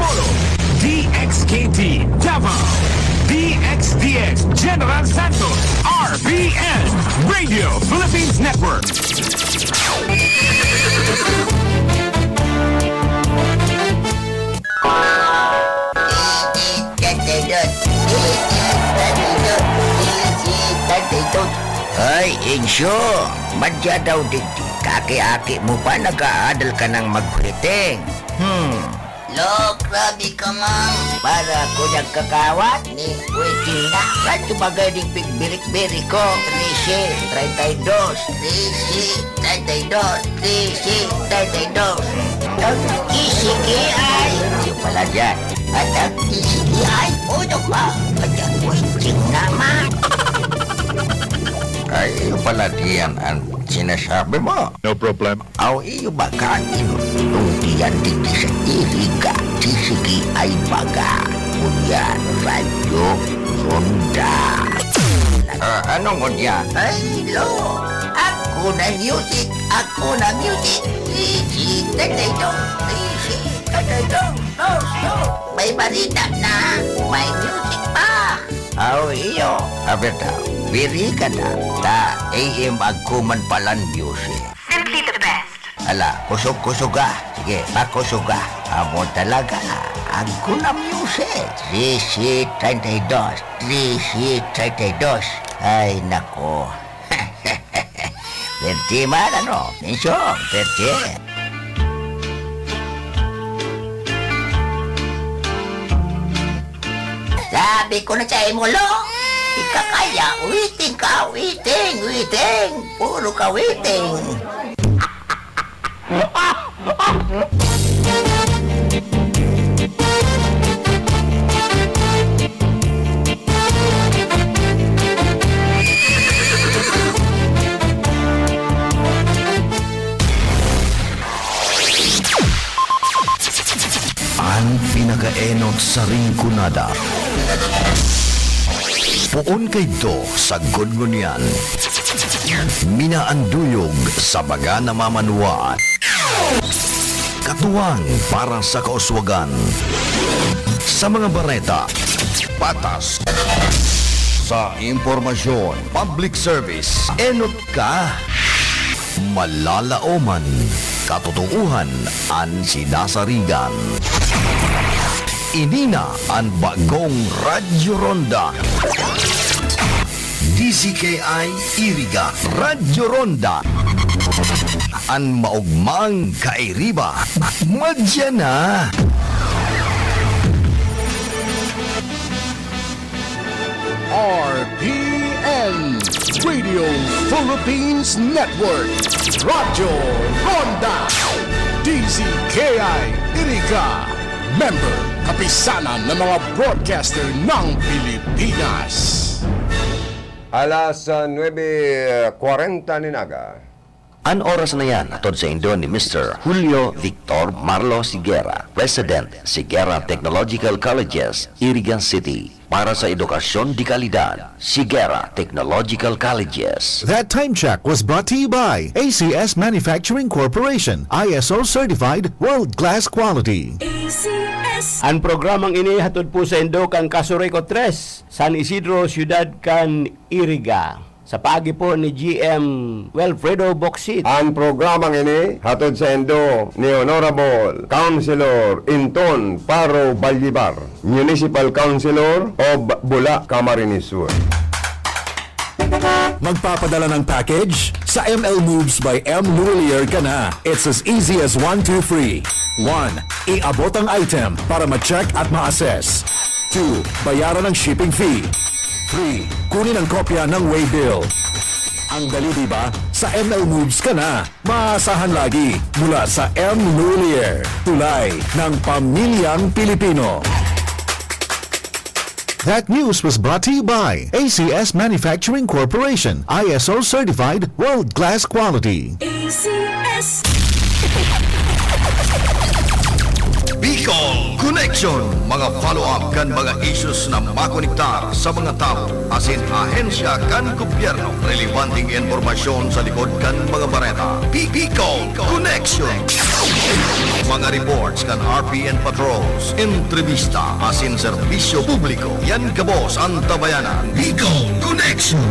Antipolo, DXKT Davao, DXDX General Santos, RBN Radio Philippines Network. Ay, Insyo, madya daw digdi. Kaki-aki mo pa nag-aadal ka ng magpriting. Lo, grabe ka, ma'am. Para ko nagkakawat ni Waiting na. Radyo bagay ding pigbirik-birik ko. 13, 32. 32. Ang isigi ay... Yung pala dyan. At ang isigi ay uno pa. At ang waiting naman. Ay, iyo pala diyan ang sinasabi mo. No problem. Aw, iyo ba kain? Nung diyan digdi sa iriga, sisigi ay baga. Kunyan, radyo, ronda. Anong unya? Ay, lo. Ako na music. Ako na music. 32. May balita na. May music pa. Aw, iyo. Abi daw, biri ka na. Ta, AM agkuman palan music. Simply the best. Ala, kusog-kusog ka. Sige, pakusog ka. Amo talaga. Agko na music. 32. Ay, nako. Berti man, ano? Niso, berti. Sabi ko na sa'yo mo, lo. Ika kaya, waiting ka, waiting. Puro ka waiting. Ang pinakaenot sa ringkunada. Puon kay do sa gudngunyan. Minaanduyog sa baga na mamanuan. Katuwang para sa kauswagan. Sa mga bareta, patas. Sa impormasyon, public service, enot ka. Malalaoman, katotohuan ang sinasarigan. Inina ang bagong Radyo Ronda. DCKI Iriga Radyo Ronda. Ang maugmang kairiba. Madya na. RPN Radio Philippines Network, Radyo Ronda, DZKI Iriga, member kapisanan ng mga broadcaster ng Pilipinas. Alas 9:40 ninaga. An oras na yan atod sa Indo ni Mr. Julio Victor Marlo Siguera, President, Siguera Technological Colleges, Irigan City. Para sa edukasyon di kalidad, Siguera Technological Colleges. That time check was brought to you by ACS Manufacturing Corporation, ISO certified world-class quality. Ang programang ini hatod po sa Indo kang Casureco 3, San Isidro, Ciudad kan Iriga. Sa pagi po ni GM Wilfredo Boxit. Ang programang ini hatod sa Indo ni Honorable Councilor Inton Paro Ballibar, Municipal Councilor of Bula, Camarines Sur. Magpapadala ng package? Sa ML Moves by M. Lulier ka na. It's as easy as 1, 2, 3. 1. Iabot ang item para ma-check at ma-assess. 2. Bayaran ang shipping fee. 3. Kunin ang kopya ng waybill. Ang dali diba? Sa ML Moves ka na. Maasahan lagi mula sa M. Lulier. Tulay ng pamilyang Pilipino. That news was brought to you by ACS Manufacturing Corporation, ISO certified world-class quality. ACS. Bicol Connection. Mga follow-up kan mga issues na makonektar sa mga tao. Asin ahensya kan gobyerno. Relevanting informasyon sa likod kan mga bareta. Bicol Connection. Mga reports kan RPN patrols. Entrevista asin serbisyo publiko. Yan kabos ang tabayanan. Bicol Connection.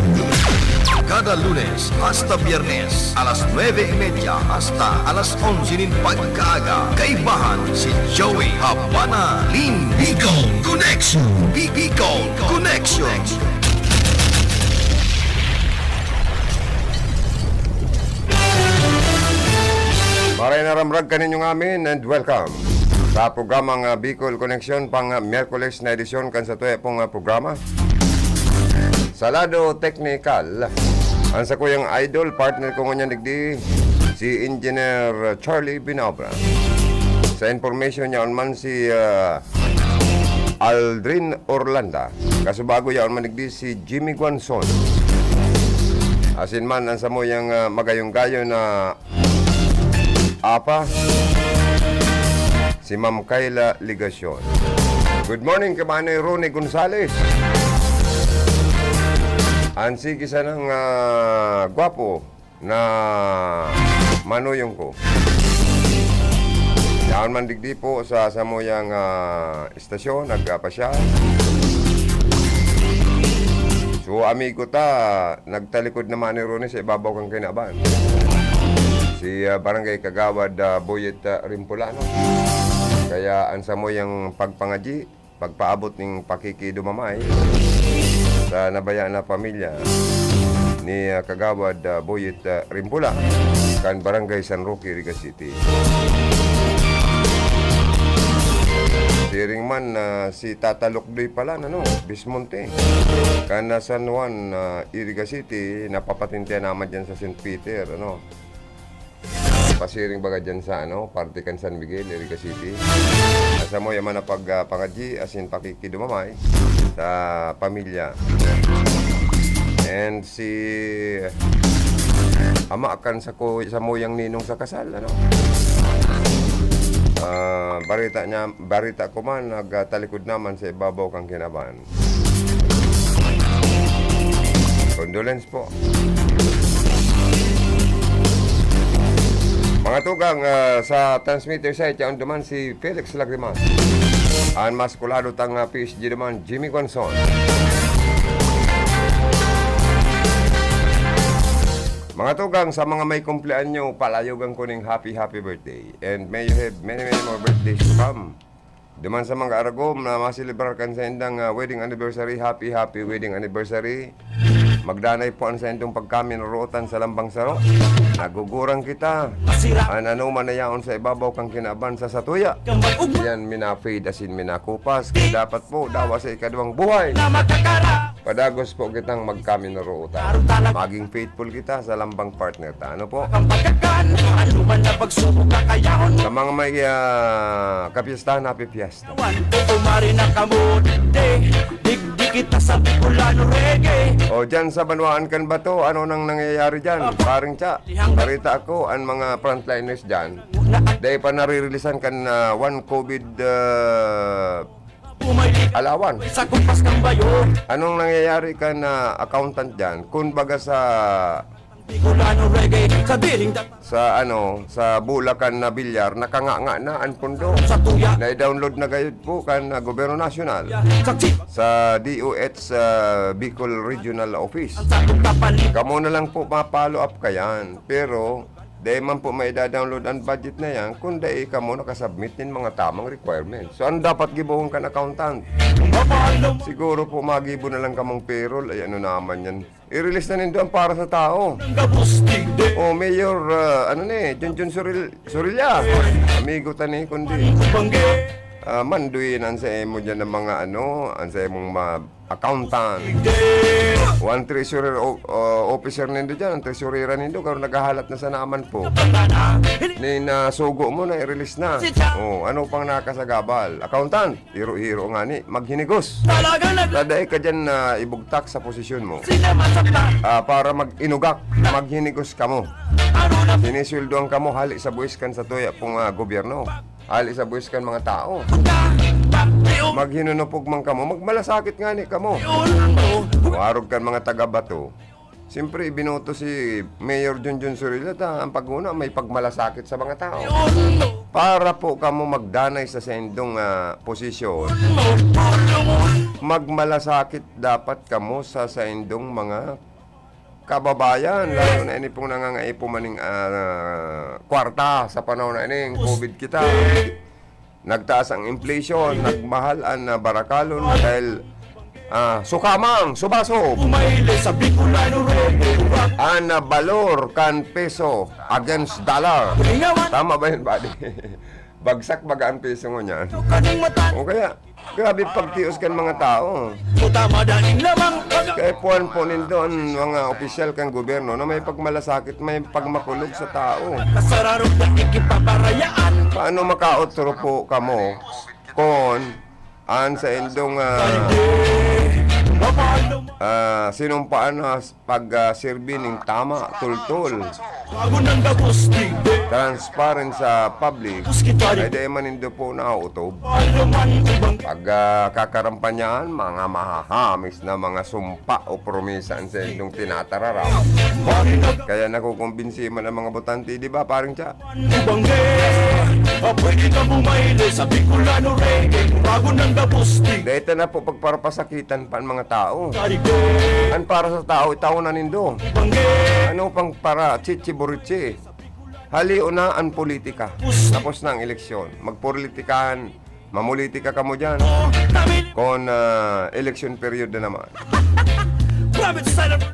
Kada Lunes hasta Biyernes, alas 9:30 hasta alas 11 pagkaaga. Kaibahan si Joey Habana Lin. Bicol Connection. Bicol Connection. Maray naramrag kaninyong amin and welcome sa programang Bicol Connection pang Miyerkules na edisyon kan sa tuya pong programa. Sa lado technical, ang sa kuyang idol, partner ko ngunyan digdi, si Engineer Charlie Binobra. Sa information niya man si Aldrin Orlanda. Kasubago yaon man digdi si Jimmy Guanzon. Asin man ang sa moyang magayong-gayo na apa, si Ma'am Kayla Ligasyon. Good morning, Kabanay Ronnie Gonzales. Ansi kisa ng gwapo na manuyong ko. Yan man digdi po sa samoyang istasyon, nagpasya. So, amigo ta, nagtalikod naman ni Ronnie sa ibabaw kang kinaban. Si Barangay Kagawad Boyet Rimpulano. Kaya ang samoyang pagpangaji, pagpaabot ng pakikidumamay sa nabayaan na pamilya ni Kagawad Boyet Rimpula kan Barangay San Roque, Iriga City. Siring man si Tata Lukdoy pala Bismonte kan San Juan, Iriga City, napapatintihan naman dyan sa St. Peter, pasiring baga dyan sa Partikan San Miguel, Iriga City. Asa mo yaman na pagpangaji asin pakikidumamay sa pamilya. And si ama akan sa moyang ninong sa kasal, barita ko man nagtalikod naman sa ibabaw kang kinaban. Condolence po. Mga tugang sa transmitter site, yan duman si Felix Lagrimas. Ang maskulado tang PSG duman, Jimmy Guanzon. Mga tugang, sa mga may kumplean nyo, palayogan ko ng happy birthday. And may you have many more birthdays to come. Duman sa mga Aragom na masilibrar kan sa indang wedding anniversary, happy wedding anniversary. Magdanay po ang sa indong pagkami naruotan sa Lambang Saro. Nagugurang kita. Ano man na yaon sa ibabaw kang kinaban sa satuya. Yan minafade asin minakupas. Kaya dapat po dawa sa ikadawang buhay. Padagos po kitang magkami naruotan. Maging faithful kita sa lambang partner ta. Ano po? Sa mga may kapiyastahan, happy fiesta. O dyan sa Banwaan kan ba to? Ano nang nangyayari dyan? Paring Cha, barita ako ang mga frontliners dyan. Dahil pa naririlisan kan one COVID alawan. Anong nangyayari kan accountant dyan? Kung baga sa Bulacan na bilyar, nakanganga na ang pundo. Na-download na gayud po kan Gobyerno Nasyonal sa DOH Bicol Regional Office. Kamo na lang po ma-follow up kayan. Pero dahil man po may download ang budget na yan, kung dahil ka mo nakasubmit ng mga tamang requirements. So, ano dapat gibuhong kan accountant? Siguro po magibo na lang kamong payroll. Ay, ano naman yan? I-release na nindo ang para sa tao. O, Mayor, Junjun Surilla. Amigo tani, kundi. Manduin ang sa emo dyan ng mga ang sa emong accountant. One treasurer officer nindo dyan, ang treasurera nindo, karon naghahalat na sa naman po. Sugo mo na, i-release na. Ano pang nakasagabal? Accountant, hiro-hiro nga ni, maghinigos. Taday ka dyan ibugtak sa posisyon mo. Para mag-inugak, maghinigos ka mo. Sinisweldoan ka mo, hali sa buwis kan sa tuya pong gobyerno. Ali sa buwis kan mga tao. Maghinunupog man kamo, magmalasakit nga ni kamo. Warog kan mga taga-Bato. Siyempre, binoto si Mayor Junjun Surilla ang paguna may pagmalasakit sa mga tao. Para po kamo magdanay sa sendong posisyon, magmalasakit dapat kamo sa sendong mga kababayan. Lalo na ini pong nangangaipo maning kwarta sa panahon na ining COVID kita. Nagtaas ang inflation, nagmahal ang barakalon dahil sukamang, subasob. Ang balor kan peso against dollar. Tama ba yun, buddy? Bagsak baga ang peso mo niyan. O kaya, grabe pagtios kan mga tao. Kaya puan po doon mga opisyal kang gobyerno na may pagmalasakit, may pagmakulog sa tao. Paano makaotro po kamo kung sa indong sinumpaan na pag-sirbi ng tama, tultul, transparent sa public, ay di manindo po na utob. Pag kakarampanyahan, mga mahahamis na mga sumpa o promisan sa indong tinatararaw. Kaya nakukumbinsi man ang mga botante, di ba, paring siya? Dahil na po pagparapasakitan pa ang mga tao. An para sa tao, itaw na nindo. Ano pang para chichi-burichi? Halio na ang politika. Tapos na ang eleksyon. Magpolitikahan, mamulitika ka mo dyan. Kung election period na naman.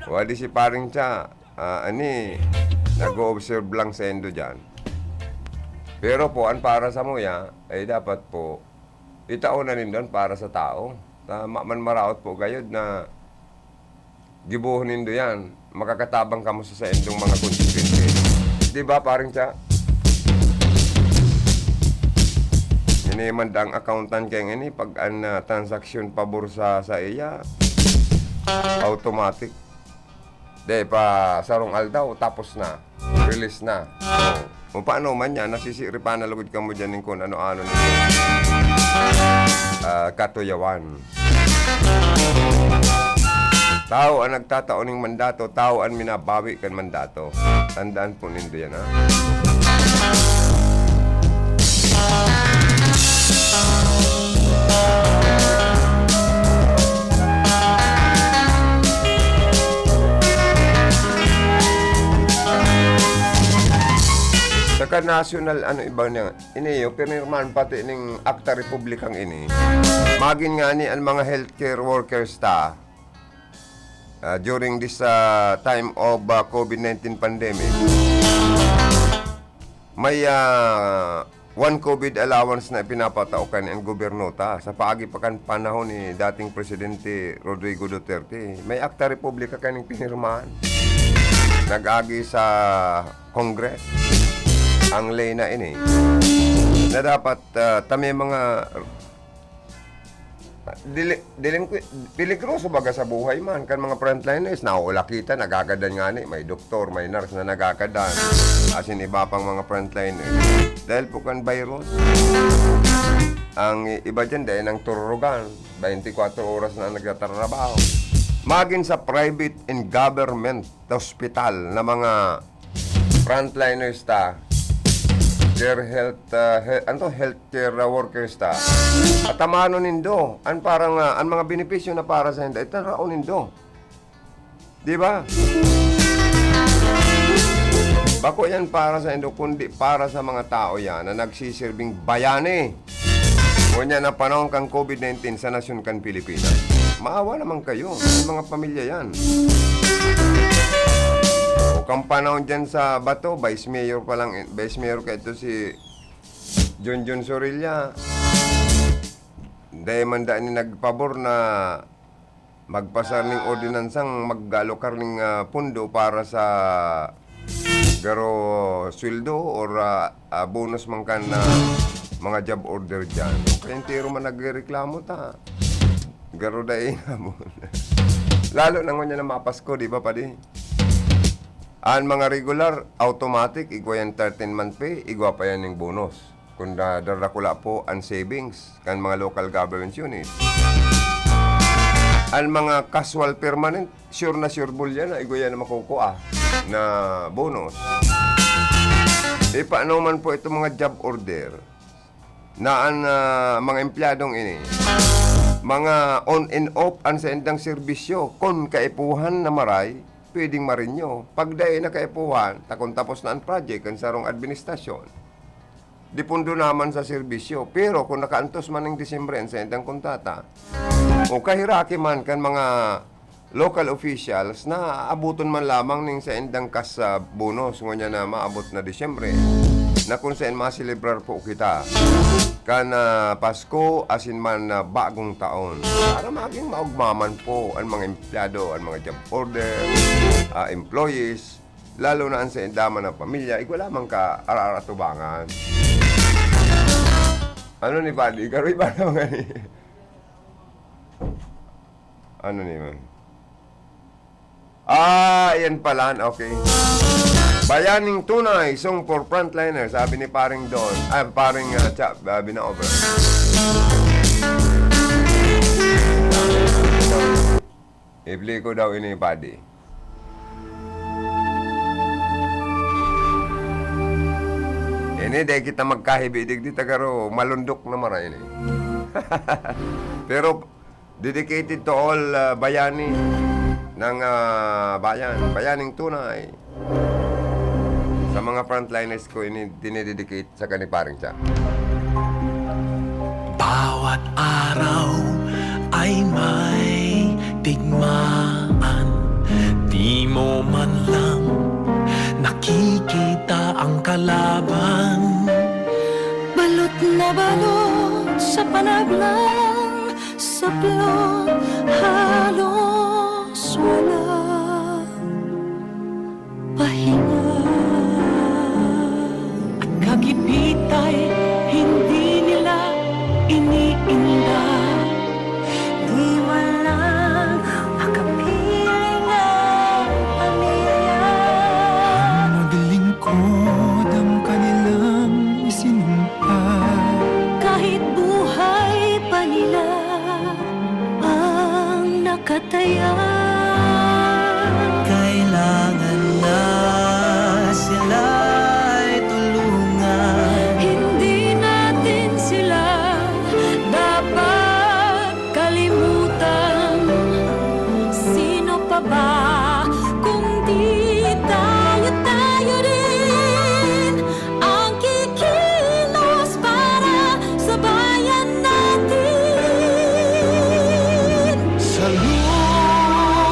Wadi si paring siya, nag-o-observe lang sa endo dyan. Pero po, ang para sa muya, ay dapat po, itaon na nindo para sa tao. Tama man maraot po gayod na gibuhon nindo yan. Makakatabang kamo sa endong mga konsekwensya. Di ba, paring siya? Inimandang accountant kaya ini pag an transaction pabor sa iya, automatic. De pa sarong aldaw, tapos na. Release na. O paano man yan, nasisiripan na lugod ka mo dyan kung ano-ano nito. Katuyawan. Tao ang nagtataon ng mandato, tao ang minabawi kan mandato. Tandaan po nindo yan, ha? Saka national, iba niya, iniyo, pinirman pati ng Acta Republikang ini. Magin nga ni ang mga healthcare workers during this time of COVID-19 pandemic. May one COVID allowance na pinapataukan ang gobyerno sa paagipakan panahon ni dating Presidente Rodrigo Duterte. May Acta Republika kaning pinirmahan. Nag-agi sa Congress ang lay na ini na dapat tami mga piligroso baga sa buhay man kan mga frontliners nauulakita nagagadan nga ni may doktor may nurse na nagagadan asin iba pang mga frontliners dahil po kan virus ang iba dyan dahil ng tururugan 24 oras na nagtatrabaho magin sa private and government hospital na mga frontliners healthcare workers at tamano nindo ang parang ang mga benepisyo na para sa hindi ito raon nindo di ba bako yan para sa indo kundi para sa mga tao yan na nagsisirbing bayani kunya na panahon kang COVID-19 sa nasyon kan Pilipinas maawa naman kayo mga pamilya yan kung panahon dyan sa Bato, Vice Mayor pa lang, Vice Mayor ka ito si Junjun Surilla. Dahil man daan ni nagpabor na magpasar ng ordinansang maggalokar ng pundo para sa garo sweldo or bonus man kan na mga job order dyan. Kaya tiro man nagreklamo garo dahil lalo na nga na mapasko, di ba padi? Ang mga regular, automatic, igwa yan 13-month pay, igwa pa yan ng bonus. kung darakula po ang savings kan mga local government unit. Ang mga casual permanent, sure na sure bulya na iguya na makukuha na bonus. Paano man po itong mga job order na ang mga empleyadong ini, mga on and off ang sa endang serbisyo, kung kaipuhan na maray, pwedeng marinyo. Pag dahil na kaipuhan, takon tapos na ang project, ang sarong administrasyon, dipundo naman sa serbisyo. Pero kung nakaantos man ng Disyembre sa endang kontata, o kahiraki man kan mga local officials na abuton man lamang ning sa endang kas bonus ngunya na maabot na Disyembre, na kung saan masilibrar po kita kan Pasko asin man na bagong taon para maging maugmaman po ang mga empleyado, ang mga job order, employees, lalo na ang sa endaman ng pamilya, ikaw lamang ka araratubangan. Ano ni Buddy? Karoy ba naman ni? Ano ni man? Yan pala. Okay. Bayaning tunay, song for frontliner, sabi ni paring Don. Paring Binaover. Ibli ko daw ini, Buddy. Ini, dahil kita magkahibidig di tagaro, malundok na maray ini. Pero, dedicated to all bayani ng bayaning tunay. Sa mga frontliners ko, ini dinededicate sa kaniparing siya. Bawat araw ay may digmaan. Di mo man lang nakikita ang kalaban. Balot na balot sa panaglang saplot, halos wala pahinga. At kagipit ay hindi nila iniinda. Di walang makapiling ang pamilya. Maglingkod ang kanilang isinumpa. Kahit buhay pa nila ang nakataya. Kailangan na sila'y tulungan. Hindi natin sila dapat kalimutan. Sino pa ba kung di tayo rin ang kikilos para sa bayan natin? Sa loob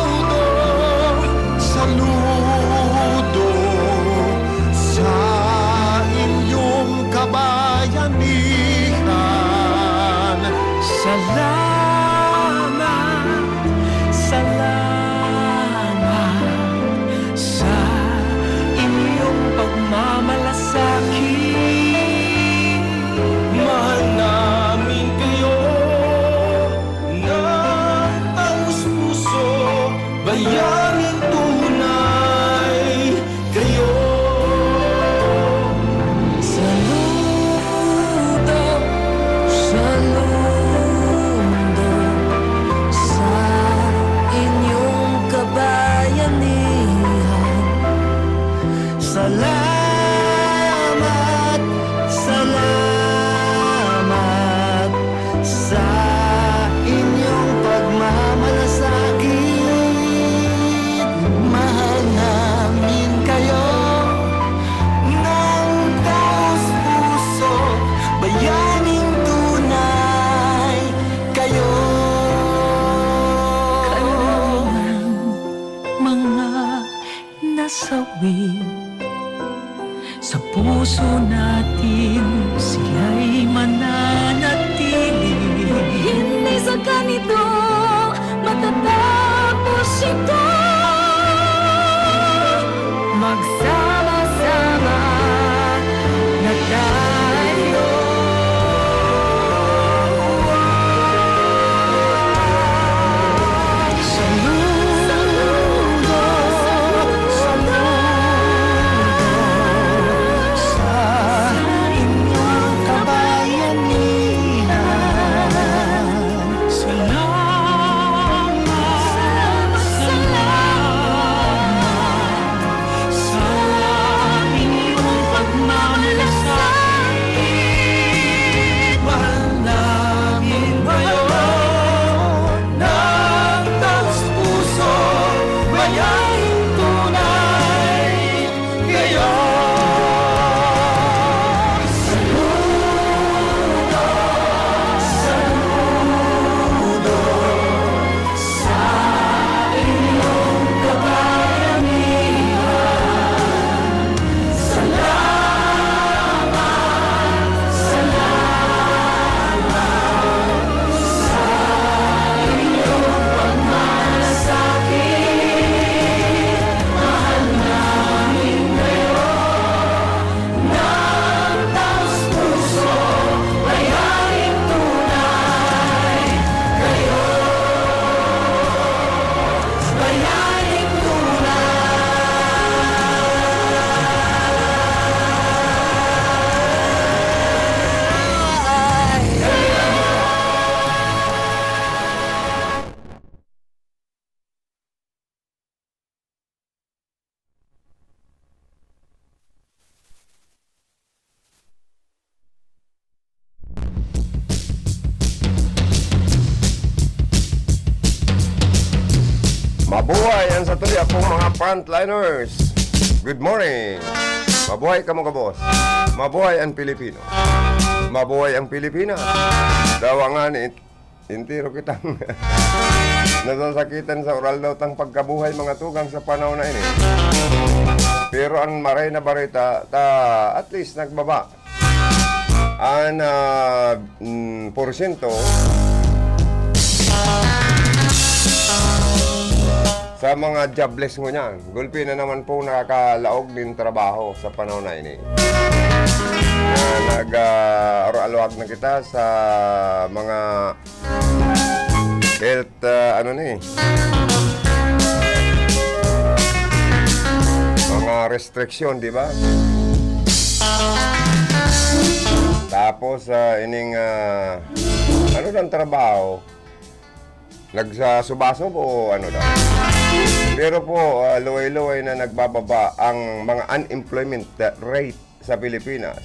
Mabuhay ang sa tuloy pong mga frontliners. Good morning. Mabuhay ka mga boss. Mabuhay ang Pilipino. Mabuhay ang Pilipinas. Dawangan intiro kitang nasasakitan sa oral daw tang pagkabuhay mga tugang sa panahon na ini. Pero ang maray na barita at least nagbaba ang porsyento sa mga jobless mo niyan. Gulpi na naman po nakakalaog din trabaho sa panahon na ini. Nag-aluwag na kita sa mga health, mga restriction, di ba? Tapos, ining, ang trabaho? Nagsasubasog o ano daw? Pero po, luway-luway na nagbababa ang mga unemployment rate sa Pilipinas.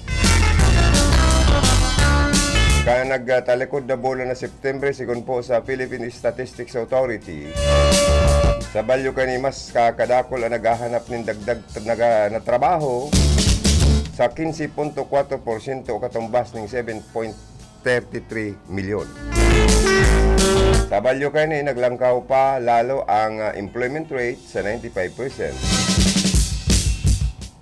Kaya nagtalikod na bola na September, sigon po sa Philippine Statistics Authority, sa balyo kani mas kakadakol ang naghahanap ng dagdag na trabaho sa 15.4% o katumbas ng 7.33 milyon. Sa balyo kani naglangkaw pa lalo ang employment rate sa 95%.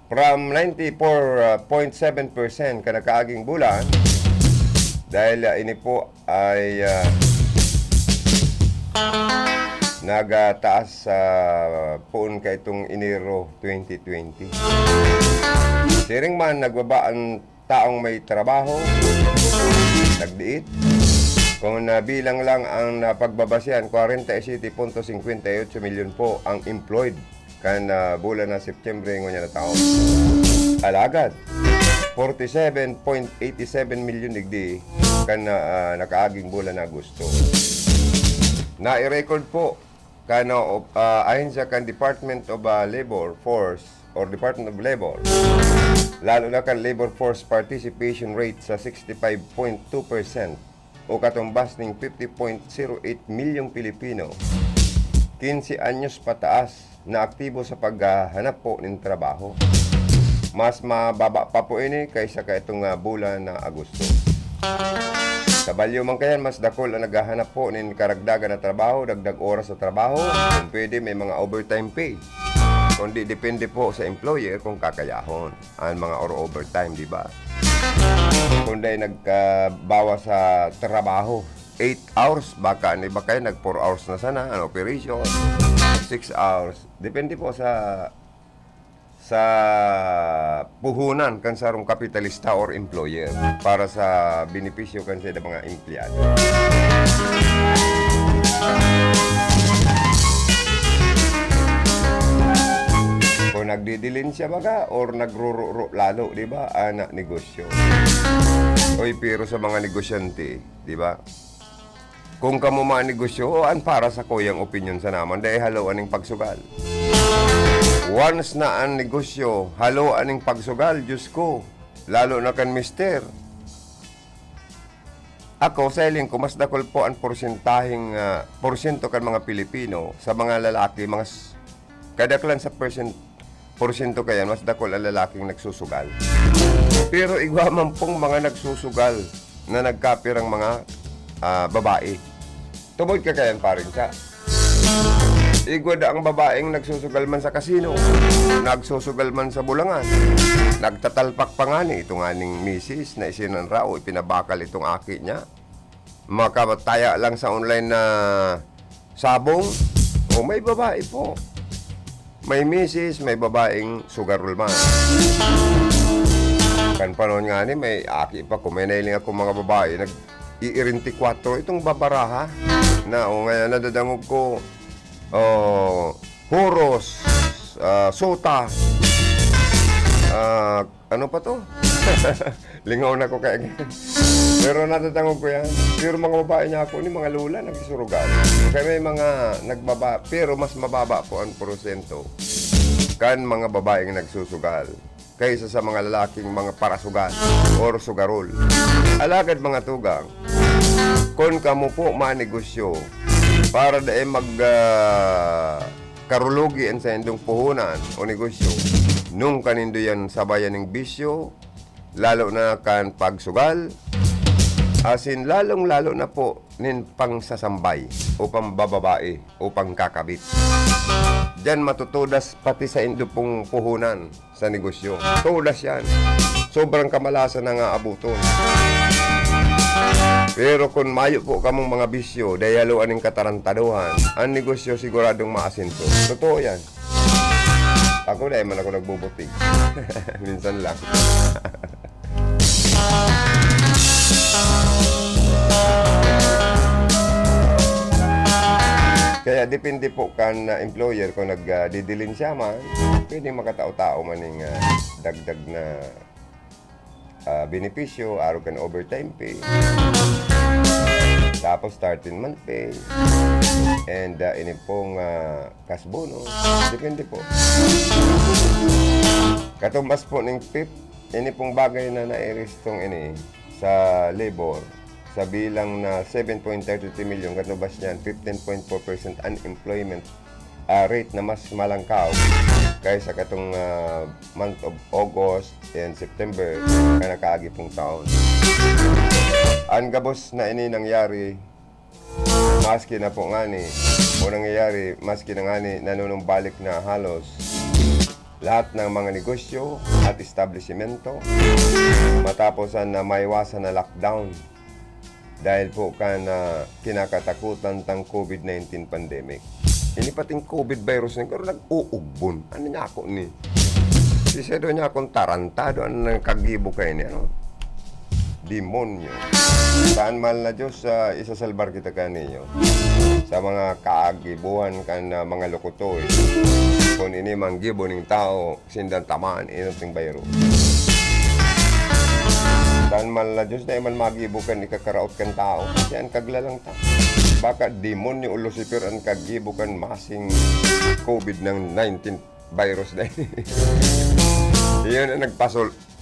From 94.7% kada kaaging bulan, dahil ini po ay nagtaas sa poon kay itong Enero 2020. Siring man nagbaba ang taong may trabaho, nagdiit. Kung nabilang lang ang pagbabasihan, 47.58 milyon po ang employed kan bulan na September ngayon na taon. Alagad, 47.87 milyon digdi kan nakaaging bulan na Agosto. Na-record po kan ayon sa kan Department of Labor Force or Department of Labor, lalo na kan labor force participation rate sa 65.2% o katumbas ng 50.08 milyong Pilipino 15 anyos pataas na aktibo sa paghahanap po ng trabaho. Mas mababa pa po ini kaysa itong bulan na Agosto. Sa balyo man kayan, mas dakol ang naghahanap po ng karagdagan na trabaho, dagdag oras sa trabaho, kung pwede may mga overtime pay. Kundi depende po sa employer kung kakayahon ang mga overtime, di ba? Kundi nagbawa sa trabaho 8 hours, baka kayo nag 4 hours na sana ang operation, 6 hours, depende po sa puhunan kan sarong kapitalista or employer para sa benepisyo kan sa mga empleyado. Kung nagdidilin siya baga or nagruro lalo, di ba, anak negosyo. Oy, pero sa mga negosyante, di ba? Kung kamo mga negosyo, para sa kuyang opinion sa naman, dahil haloan ng pagsugal. Once na ang negosyo, haloan ng pagsugal, Diyos ko, lalo na kan mister. Ako, sa iling ko, mas dakol po ang porsyento kan mga Pilipino sa mga lalaki, mga kadaklan sa porsyento kaya, mas dakol ang lalaking nagsusugal. Pero igwa man pong mga nagsusugal na nagkapirang mga babae. Tubod ka kayan pa rin siya. Igwada ang babaeng nagsusugal man sa kasino, nagsusugal man sa bulangan, nagtatalpak pa nga ni itong aning misis na isinan rao, ipinabakal itong aki niya. Makamataya lang sa online na sabong, o may babae po. May misis, may babaeng sugarol man. Kan panon nga ni, may aki pa ko, may nailing ako mga babae, nag-i-24 itong babaraha, na ngayon nadadangog ko, huros, suta, ano pa to? Lingaw na ko kaya. Pero natatangog ko yan. Pero mga babae niya ako, ni mga lula, nagsusurugan. Kaya may mga nagbaba, pero mas mababa po ang porsyento kan mga babaeng nagsusugal kaysa sa mga lalaking mga parasugal or sugarol. Alagad mga tugang, kung kamo po manegosyo para dahil karulugi ang sa indong puhunan o negosyo. Nung kanindo yan sabayan ng bisyo, lalo na kan pagsugal, asin lalong-lalo na po nin pangsasambay o pambababae o pangkakabit. Diyan matutudas pati sa indo pong puhunan sa negosyo. Tudas yan. Sobrang kamalasan na nga abuton. Pero kung mayo po kamong mga bisyo, dayaluan ng katarantaduhan, ang negosyo siguradong maasinso. Totoo yan. Ako dahil man ako nagbubuti. Minsan lang. Kaya depende po kan employer kung nagdidilin siya man, pwede makatao-tao man ng dagdag na benepisyo, araw kan overtime pay, tapos starting month pay, and ini pong cash bonus. Depende po. Katumbas po ng PIP, ini pong bagay na nairistong ini sa labor sa bilang na 7.33 million, katubas niyan 15.4% unemployment rate na mas malangkaw kaysa katong month of August and September na nakaagi pong taon. Ang gabos na ini nangyari, maski na po nga ni, o nangyayari, maski na nga ni, nanunumbalik na halos lahat ng mga negosyo at establishmento matapos na maiwasan na lockdown dahil po kinakatakutan ng COVID-19 pandemic. Ini pating COVID virus na karon nag-uugbon. Ano niya ako ni? Siya doon niya akong tarantado. Ano nang kagibo kayo niya? No? Demonyo. Saan man na Diyos isasalbar kita kaniyo sa mga kaagibuhan kan mga lokotoy. Kung ini manggibo ng tao, sindan tamaan, inuting virus. Saan man na Diyos na iman magibukan, ikakaraot kan tao. Yan kaglalang tao. Baka demonyo o Lucifer ang kagibukan masing COVID-19 virus na yun ang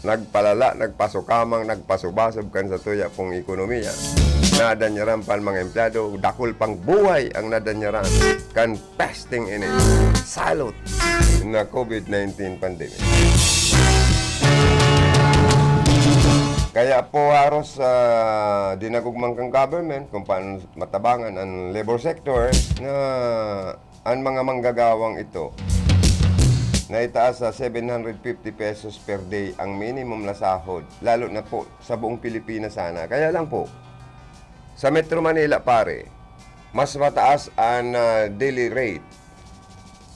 nagpalala, nagpasukamang, nagpasubasob kan sa tuya pong ekonomiya. Nadanyaran pa mga empleyado, dakol pang buhay ang nadanyaran kan pesting ini. Salute na COVID-19 pandemic. Kaya po haros dinagugmang kang government kung paano matabangan ang labor sector na ang mga manggagawang ito na itaas sa 750 pesos per day ang minimum na sahod, lalo na po sa buong Pilipinas sana. Kaya lang po, sa Metro Manila pare, mas mataas ang daily rate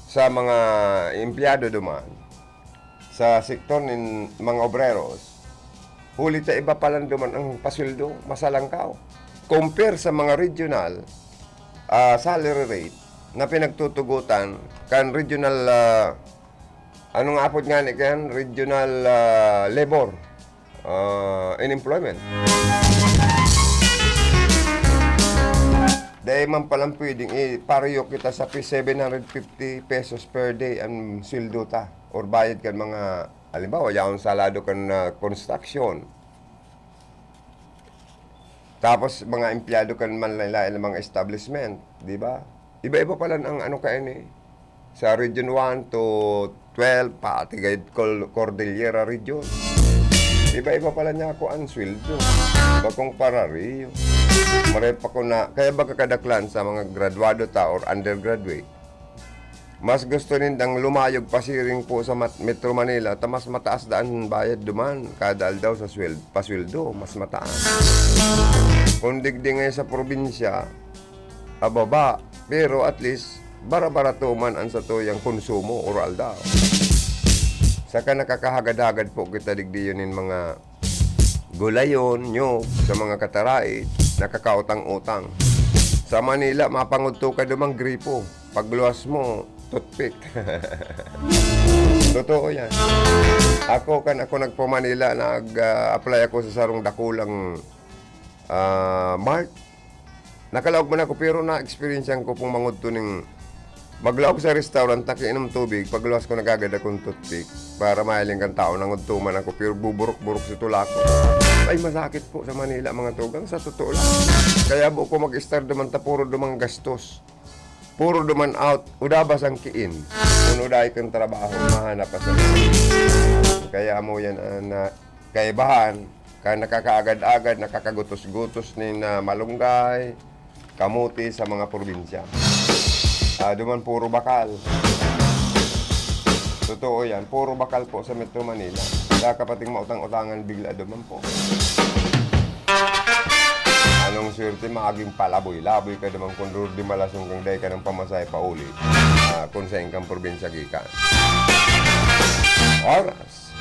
sa mga empleyado duman sa sektor ng mga obreros. Huli ta iba palang duman ang pasildo, masalangkaw. Compare sa mga regional salary rate na pinagtutugutan kan regional anong apod nga ni kan regional labor unemployment. Dahil man palang pwedeng pareho kita sa 750 pesos per day ang sweldo ta or bayad kan mga halimbawa, yaon salado kan construction. Tapos mga empleyado kan manlalay ng mga establishment, di ba? Iba-iba pala ang ano kayo ni. Sa Region 1 to 12, pati kahit Cordillera Region. Iba-iba pala niya ako ang sweldo. Bakong parariyo. Maray pa ko na, kaya baka kadaklan sa mga graduado ta or undergraduate. Mas gusto nindang lumayog pasiring po sa Metro Manila ta mas mataas daan bayad duman kada aldaw sa pasweldo, mas mataas. Kung digdi ngayon sa probinsya, ababa, pero at least bara-barato man ang sa tuyang konsumo or aldaw. Saka nakakahagad-hagad po kita digdi yun mga gulayon, nyo, sa mga katarait, nakakautang-utang. Sa Manila, mapangudto ka dumang gripo. Pagluwas mo, toothpick. Totoo yan. Ako nagpo-Manila, nag-apply ako sa sarong dakulang mart. Nakalaog man ako, pero na-experience ko pong mangudto ng maglaog sa restaurant, nakiinom tubig, pagluwas ko nagagad akong toothpick para mahiling kang tao, nangudto man ako, pero buburok-burok si tulako. Ay, masakit po sa Manila mga tugang, sa totoo lang. Kaya buko mag-start naman ta puro dumang gastos. puro duman out, udabas ang kiin. Kung uday kang trabaho, mahanap pa sa kaya mo yan na kaibahan, kaya nakakaagad-agad, nakakagutos-gutos ni na malunggay, kamuti sa mga probinsya. Duman puro bakal. Totoo yan, puro bakal po sa Metro Manila. Kaya kapating mautang-utangan bigla duman po. Anong swerte maaging palaboy-laboy ka naman kung di malasong kang day ka ng pamasay pa uli kung sa ingkang probinsya gikan. Oras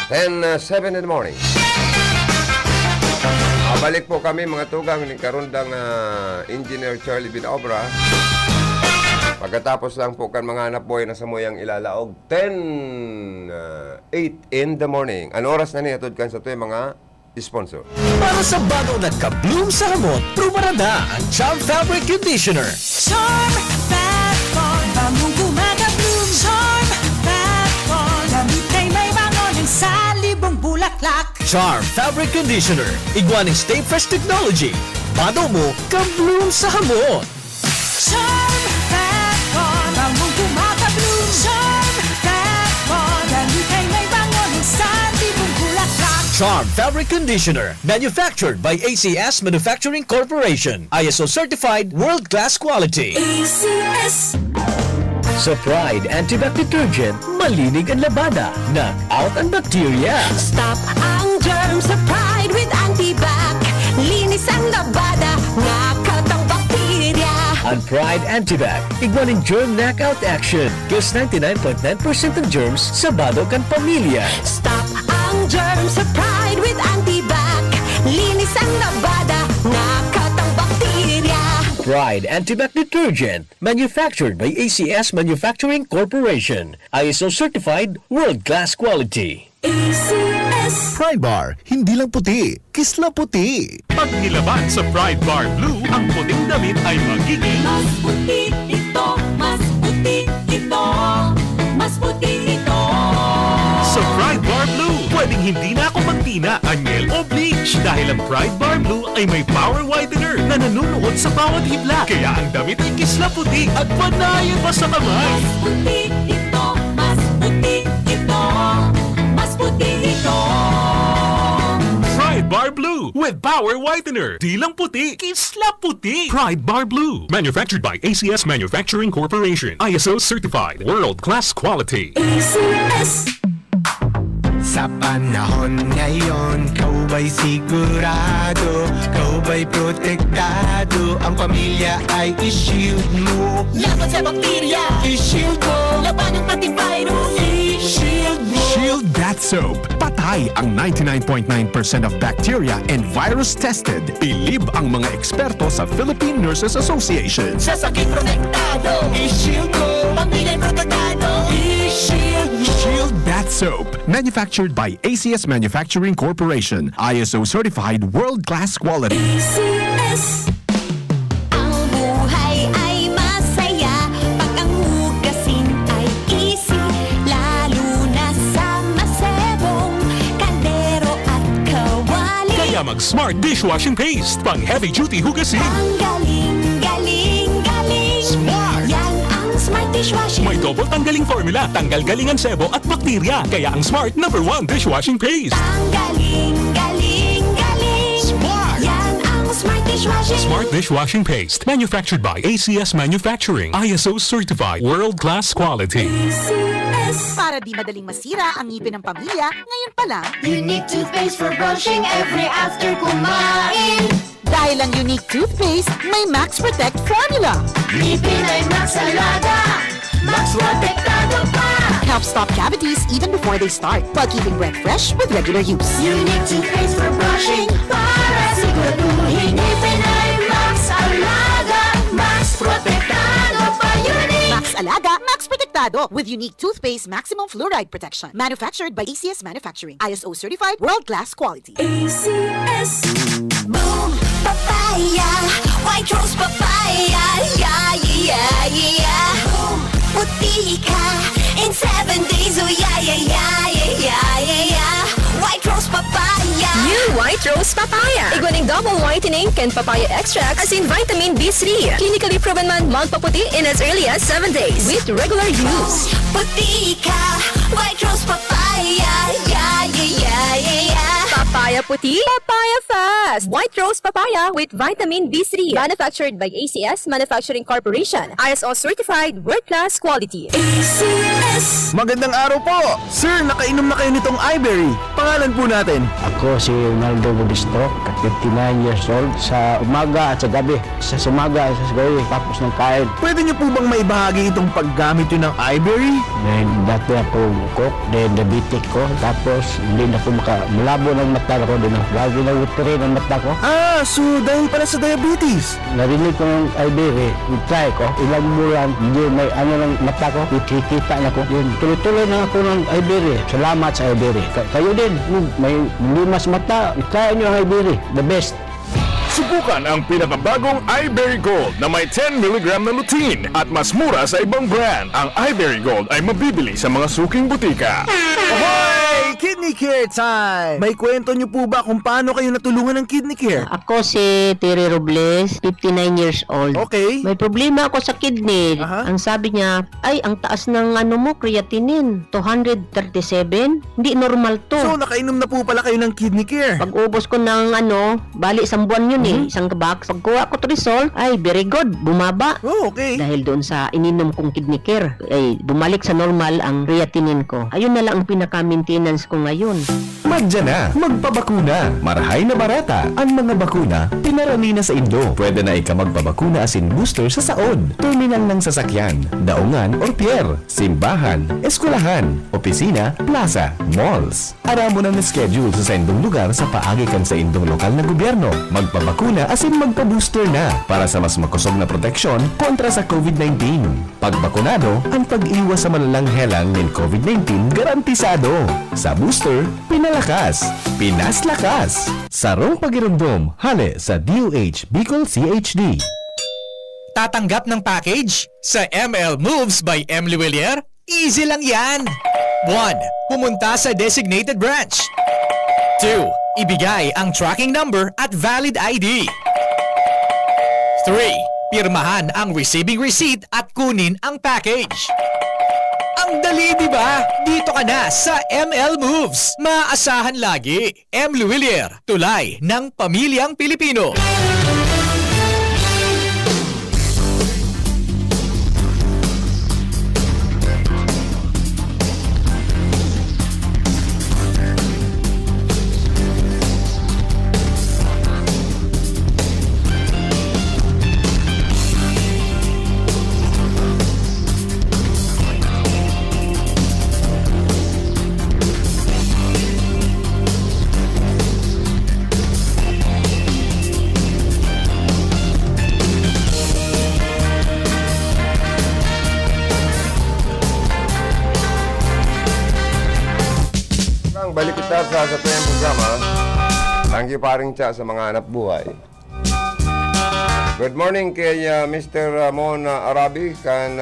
10:07 in the morning. Balik po kami mga tugang ni karundang Engineer Charlie Binobra. Pagkatapos lang po kan mga anak boy na sa moyang ilalaog 10:08 in the morning. Ano oras na niya kan sa ito mga sponsor. Para sa bago nagka-bloom sa hamot, prumarada ang Charm Fabric Conditioner. Charm Fat Bond, bangong gumaga-bloom. Charm Fat Bond, damit ay may bangon sa libong bulaklak. Charm Fabric Conditioner. Iguaning Stay Fresh Technology. Bado mo, ka-bloom sa hamot. Charm Fat Bond, bangong gumaga-bloom. Charm Fat Bond, damit ay may bangon sa libong bulaklak. Charm Fabric Conditioner. Manufactured by ACS Manufacturing Corporation. ISO certified world-class quality. ACS. Sa Pride Antibac Detergent, malinig ang labada. Knock out ang bacteria. Stop ang germs sa Pride with Antibac. Linis ang labada, knockout ang bakterya. Ang Pride Antibac, iguaning germ knockout action. Kills 99.9% ng germs sa bado kan pamilya. Stop ang germs sa Pride with Antibac. Linis ang labada, knockout ang bakterya. Pride Antibac Detergent, manufactured by ACS Manufacturing Corporation. ISO certified world-class quality. ACS. Pride Bar, hindi lang puti, kisla puti. Pag nilaban sa Pride Bar Blue, ang puting damit ay magiging Mas puti ito, mas puti ito, mas puti ito. sa Pride Bar Blue. Pwedeng hindi na ako magtina, anyel o bleach dahil ang Pride Bar Blue ay may power whitener na nanunuot sa bawat hibla. Kaya ang damit ay kisla puti at panayan pa sa kamay. Mas puti ito, mas puti ito, mas puti ito. Pride Bar Blue with power whitener. Di lang puti, kisla puti. Pride Bar Blue. Manufactured by ACS Manufacturing Corporation. ISO certified. World-class quality. ACS. Sa panahon ngayon, kau ba'y sigurado? Kau ba'y protektado? Ang pamilya ay i-shield mo. Laban sa bakterya, I-shield mo. laban ng antivirus. I-shield mo. Shield That Soap. Patay ang 99.9% of bacteria and virus tested. Bilib ang mga eksperto sa Philippine Nurses Association. Sa sakit protektado, I-shield mo. pamilya'y protektado. I-shield mo. Shield That Soap. Manufactured by ACS Manufacturing Corporation. ISO certified world-class quality. ACS. Ang buhay ay masaya pag ang hugasin ay easy, lalo na sa masebong kaldero at kawali. Kaya mag-Smart Dishwashing Paste. Pang heavy-duty hugasin. Ang galing, galing, galing. Smart! Yan ang Smart Dishwashing. May double tanggaling formula. Tanggal galingan sebo at bakterya. Kaya ang Smart #1 Dishwashing Paste. Ang galing, galing, galing. Smart! Yan ang Smart Dishwashing. Smart Dishwashing Paste. Manufactured by ACS Manufacturing. ISO certified. World-class quality. ACS. Para di madaling masira ang ngipin ng pamilya, ngayon pa lang, Unique toothpaste for brushing every after kumain. dahil ang unique toothpaste, may Max Protect formula. Ngipin ay Max Alaga, Max Protektado pa. Helps stop cavities even before they start, while keeping breath fresh with regular use. Unique toothpaste for brushing para siguraduhin ngipin ay Max Alaga, Max Protektado pa. Unique. Max Alaga, Max Protectado with unique toothpaste maximum fluoride protection. Manufactured by ACS Manufacturing. ISO certified world-class quality. ACS. Boom, papaya, white rose papaya, yeah, yeah, yeah. Boom, puti ka in 7 days, oh yeah, yeah, yeah, yeah, yeah, yeah, yeah. White rose papaya. New White White Rose Papaya. Igwaning double whitening and papaya extract as in vitamin B3. Clinically proven man magpaputi in as early as 7 days with regular use. Puti ka, White Rose Papaya. Yeah, yeah, yeah, yeah, yeah. Papaya puti, papaya fast. White Rose Papaya with vitamin B3. Manufactured by ACS Manufacturing Corporation. ISO certified world-class quality. ACS. Magandang araw po! Sir, nakainom na kayo nitong iBerry. Pangalan po natin. Ako si Ronaldo Budistro, 59 years old. Sa umaga at sa gabi. Sa umaga at sa gabi, tapos ng kain. Pwede niyo po bang maibahagi itong paggamit yun ng iBerry? Then, dati ako bukok, then diabetic ko. Tapos, hindi na po malabo ng mata ko. Then, lagi na witry ng mata ko. Ah, so dahil pala sa diabetes. Narinig ko ng iBerry, try ko. Ilang bulan, hindi may ano ng mata ko. Ikikita na ko. Yun, tuloy-tuloy na ako ng iBerry. Salamat sa iBerry. Kayo din, may limas mata. Try nyo ang iBerry. The best. Subukan ang pinakabagong iBerry Gold na may 10 mg na lutein at mas mura sa ibang brand. Ang iBerry Gold ay mabibili sa mga suking butika. Ahoy! Kidney Care time! May kwento niyo po ba kung paano kayo natulungan ng Kidney Care? Ako si Terry Robles, 59 years old. Okay. May problema ako sa kidney. Aha. Ang sabi niya, ay, ang taas ng ano mo, creatinine. 237? Hindi normal to. So nakainom na po pala kayo ng Kidney Care. Pag ubos ko ng ano, bali isang buwan yun isang box. Pag kuha ko to result, ay, very good, bumaba. Oh, okay. Dahil doon sa ininom kong Kidney Care, ay, bumalik sa normal ang creatinine ko. Ayun na lang ang pinaka-maintenance ko ngayon. Magdya na, magpabakuna. Marahay na barata. Ang mga bakuna, pinarami na sa Indo. Pwede na ika magpabakuna asin booster sa saod. Terminal ng sasakyan, daungan or pier, simbahan, eskwelahan, opisina, plaza, malls. Ara mo ng schedule sa sendong lugar sa paagikan sa indong lokal na gobyerno. Magpabakuna asin magpa-booster na para sa mas makusog na proteksyon kontra sa COVID-19. Pag bakunado, ang pag-iwas sa malalang helang ng COVID-19 garantisado. Sa booster, pinalakas, pinaslakas. Sarong pagirundom, hale sa DOH Bicol CHD. Tatanggap ng package sa ML Moves by M. Luwelier? Easy lang yan! 1. Pumunta sa designated branch. 2. Ibigay ang tracking number at valid ID. 3. Pirmahan ang receiving receipt at kunin ang package. Ang dali, di ba? Dito ka na sa ML Moves. Maaasahan lagi. M. Luwelier, tulay ng pamilyang Pilipino. Balik kita sa tuyang programa. Thank you paring Cha sa mga hanap buhay. Good morning kay Mr. Mon Arabi kan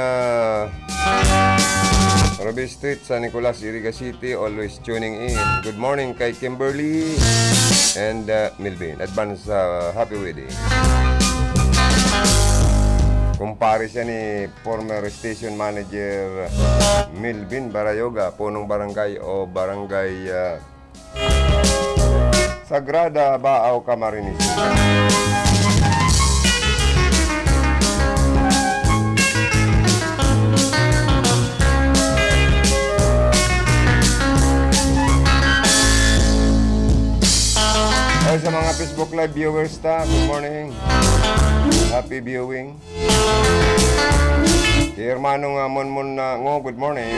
Arabi Street sa Nicolas, Iriga City, always tuning in. Good morning kay Kimberly and Milvin. Advance happy wedding. Kumpare siya ni former station manager Milvin Barayoga, punong barangay o barangay Sagrada Baaw, Camarines. Ay, sa mga Facebook Live viewers ta, good morning. Happy viewing. Kay Hermanong Monmon Ngo, good morning.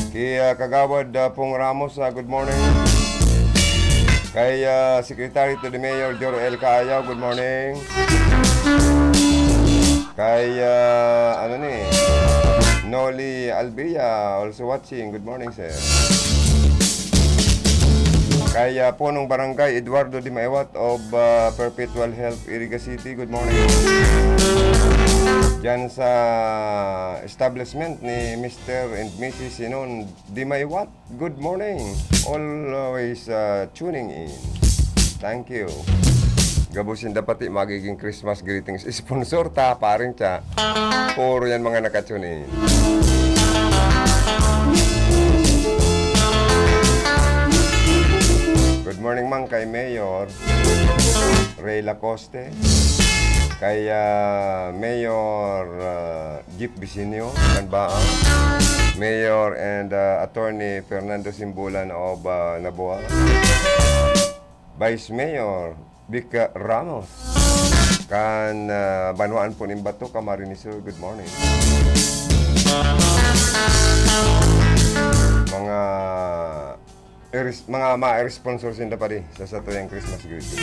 Kay Kagawad Pong Ramos, good morning. Kay Secretary to the Mayor Jor L. Kaayaw, good morning. Kay Noli Albia, also watching, good morning sir. Kay punong barangay Eduardo Di Maewat of Perpetual Health, Iriga City, good morning. Diyan sa establishment ni Mr. and Mrs. Sinon Dimaywat. Good morning. Always tuning in. Thank you. Gabusin dapat magiging Christmas greetings. Sponsor ta, paring cha. Puro yan mga nakatune in. Good morning man kay Mayor Ray Lacoste, kay Mayor Jeep Bisinio, Canbaang, Mayor and Attorney Fernando Simbulan of Naboa, Vice Mayor Vic Ramos, kan Banuan po Nimbato, Camarines Sur, good morning. Mga ma-sponsor sinda pa rin sa satuyang Christmas greeting.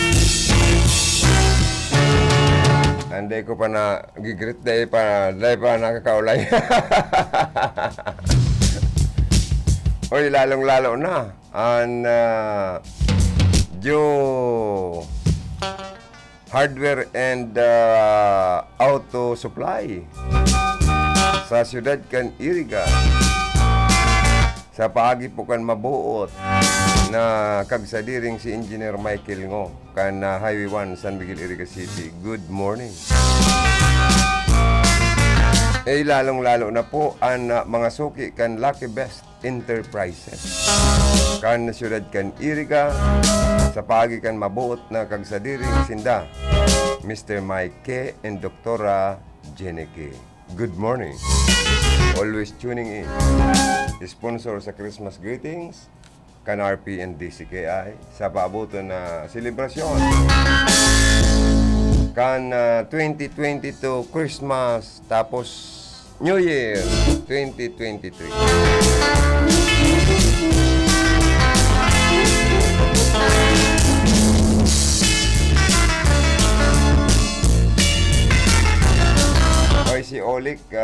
Anday ko pa na gigreet day pa nakakaulay. Oy, lalong-lalo na ang Joe Hardware and Auto Supply sa siyudad kan Iriga. Sa paagi po kan mabuot na kagsadiring si Engineer Michael Ngo kan Highway 1 San Miguel, Iriga City. Good morning. Lalong-lalo na po ang mga suki kan Lucky Best Enterprises kan siyudad kan Iriga. Sa paagi kan mabuot na kagsadiring sinda Mr. Mike and Dr. Jeneke. Good morning. Always tuning in. Sponsor sa Christmas greetings kan RP and DCKI sa paabuto na selebrasyon kan 2022 Christmas tapos New Year 2023. Si Olik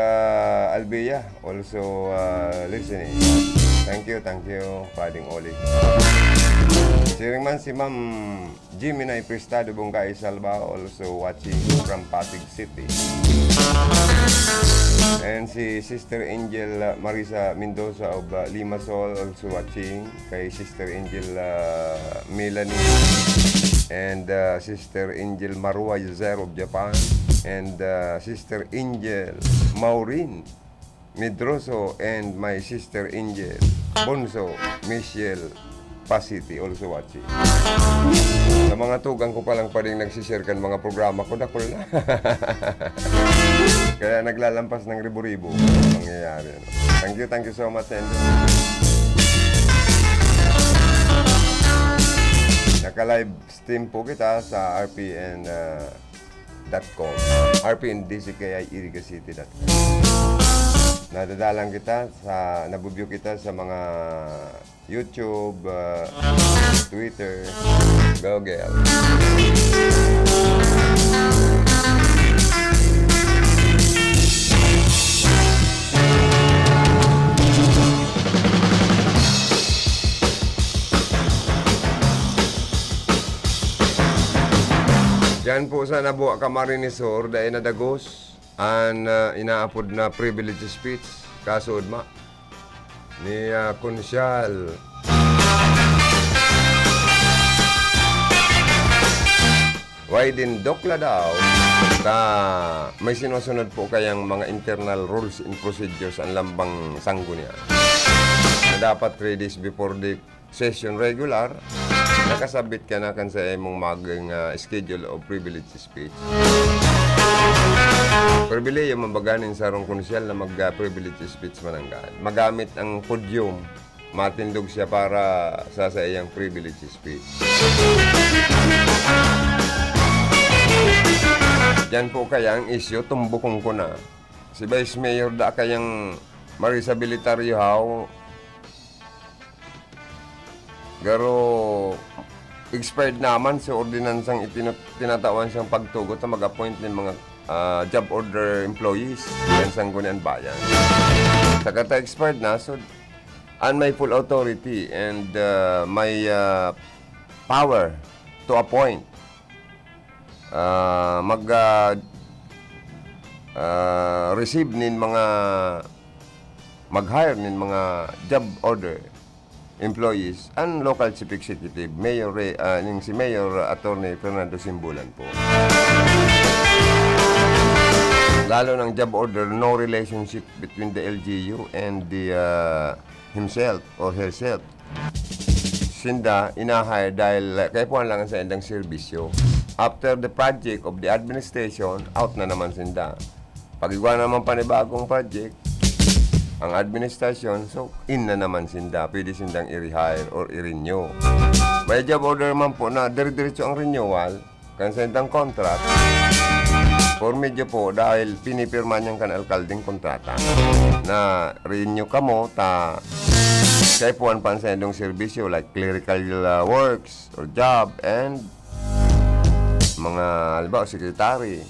Albia also listening. Thank you, Pading Olik. Siring man si Ma'am Jiminay Prestado Bungkay Salva also watching from Pasig City. And si Sister Angel Marisa Mendoza of Limassol also watching. Kay Sister Angel Melanie and Sister Angel Marua Yuzero of Japan. And Sister Angel Maureen Medroso and my Sister Angel Bonso Michelle Pasiti also watching. Sa mga tugang ko palang pa rin nagsishare kan mga programa ko, dakol na. Kaya naglalampas ng ribo-ribo ang mangyayari. No? Thank you so much. And naka-live stream po kita sa RPN.com, RPNDCKI Iriga City.com. Nadadalang kita sa nabubyo kita sa mga YouTube, Twitter, Google. Diyan po sa Naboa, Camarines Sur, dahil nadagos ang inaapod na privilege speech kasod ma ni Konsyal Widen Dokla daw ta may sinusunod po kayang mga internal rules and procedures ang lambang sanggunian na dapat 3 days before the session regular nakasabit ka na kan sa imong maging schedule of privilege speech. Pribilehyo mabaganin sa rong konsyal na mag-privilege speech mananggad. Magamit ang podium, matindog siya para sa iyang privilege speech. Diyan po kaya ang issue, tumbukong ko na. Si Vice Mayor da kayang Marisa Bilitario How, garo expired naman sa ordinansang tinatawan siyang pagtugot na mag-appoint ng mga job order employees yan Sangguniang Bayan. Sa expired na, so and may full authority and may power to appoint receive nin mga mag-hire nin mga job order employees ang local chief executive Mayor ning si Mayor Attorney Fernando Simbulan po. Lalo ng job order, no relationship between the LGU and the himself or herself. Sinda inahire dahil kaipuan lang sa endang serbisyo. After the project of the administration, out na naman sinda. Pag-igawa naman panibagong project, ang administration, so in na naman sinda. Pwede sindang i-rehire or i-renew. May job order man po na dire-diretso ang renewal, kan sindang contract, for medyo po dahil pinipirma niyang kan alkaldeng kontrata na renew ka mo ta kay puan pansendong serbisyo like clerical works or job and mga halimbawa secretary.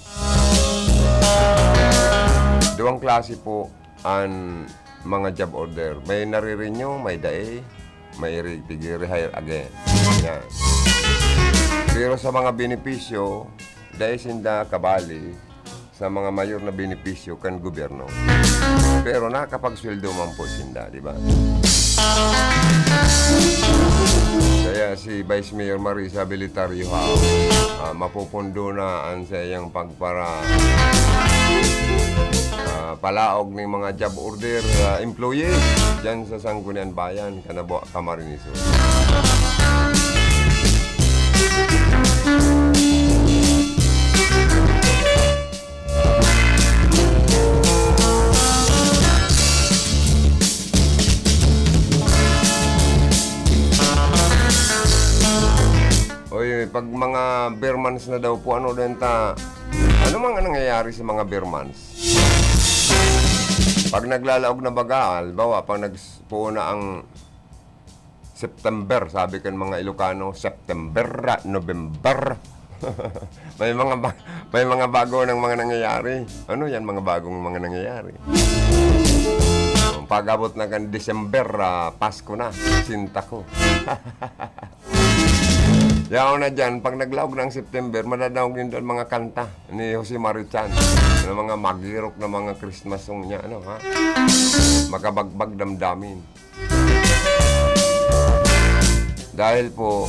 Duwang klase po ang mga job order. May nare-renew, may dae, may i-rehire again. Yan. Pero sa mga benepisyo, dahil sinda kabali sa mga mayor na benepisyo kan gobyerno. Pero nakakapagsweldo man po sinda, di ba? Kaya si Vice Mayor Marisa Belitario mapupundo na ang sayang pagpara palaog ng mga job order employees dyan sa Sangguniang Bayan, Canabo, Camarines Sur. Oy, pag mga bear months na daw po, ano mang nangyayari sa mga bear months? Pag naglalaog na bagal, bawa, pag nagpo na ang September, sabi kan mga Ilocano, September, November. may mga bago ng mga nangyayari. Ano yan mga bagong mga nangyayari? Pag-abot na kan December, Pasko na, sinta ko. Yaw na dyan, pag naglaog ng September, madadaog din doon mga kanta ni Jose Marichan. Mga magirok na mga Christmas song niya, ano ha? Makabagbag damdamin. Dahil po,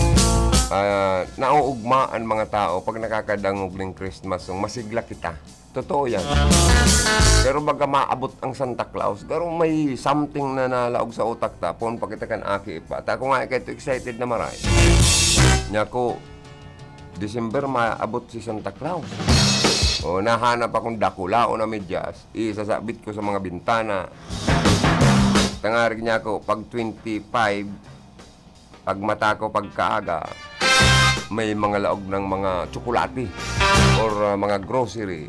nauugmaan mga tao pag nakakadangog ng Christmas song, masigla kita. Totoo yan. Pero baga maabot ang Santa Claus, pero may something na nalaog sa utak tapon, pakita kan aki pa. Ako nga kayo excited na maray. Nya ko, December maabot si Santa Claus. O nahanap akong dakula o na medyas, isasabit ko sa mga bintana. Tangarig niya ko, pag 25, pag mata ko pagkaaga, may mga laog ng mga tsokolate or mga grocery.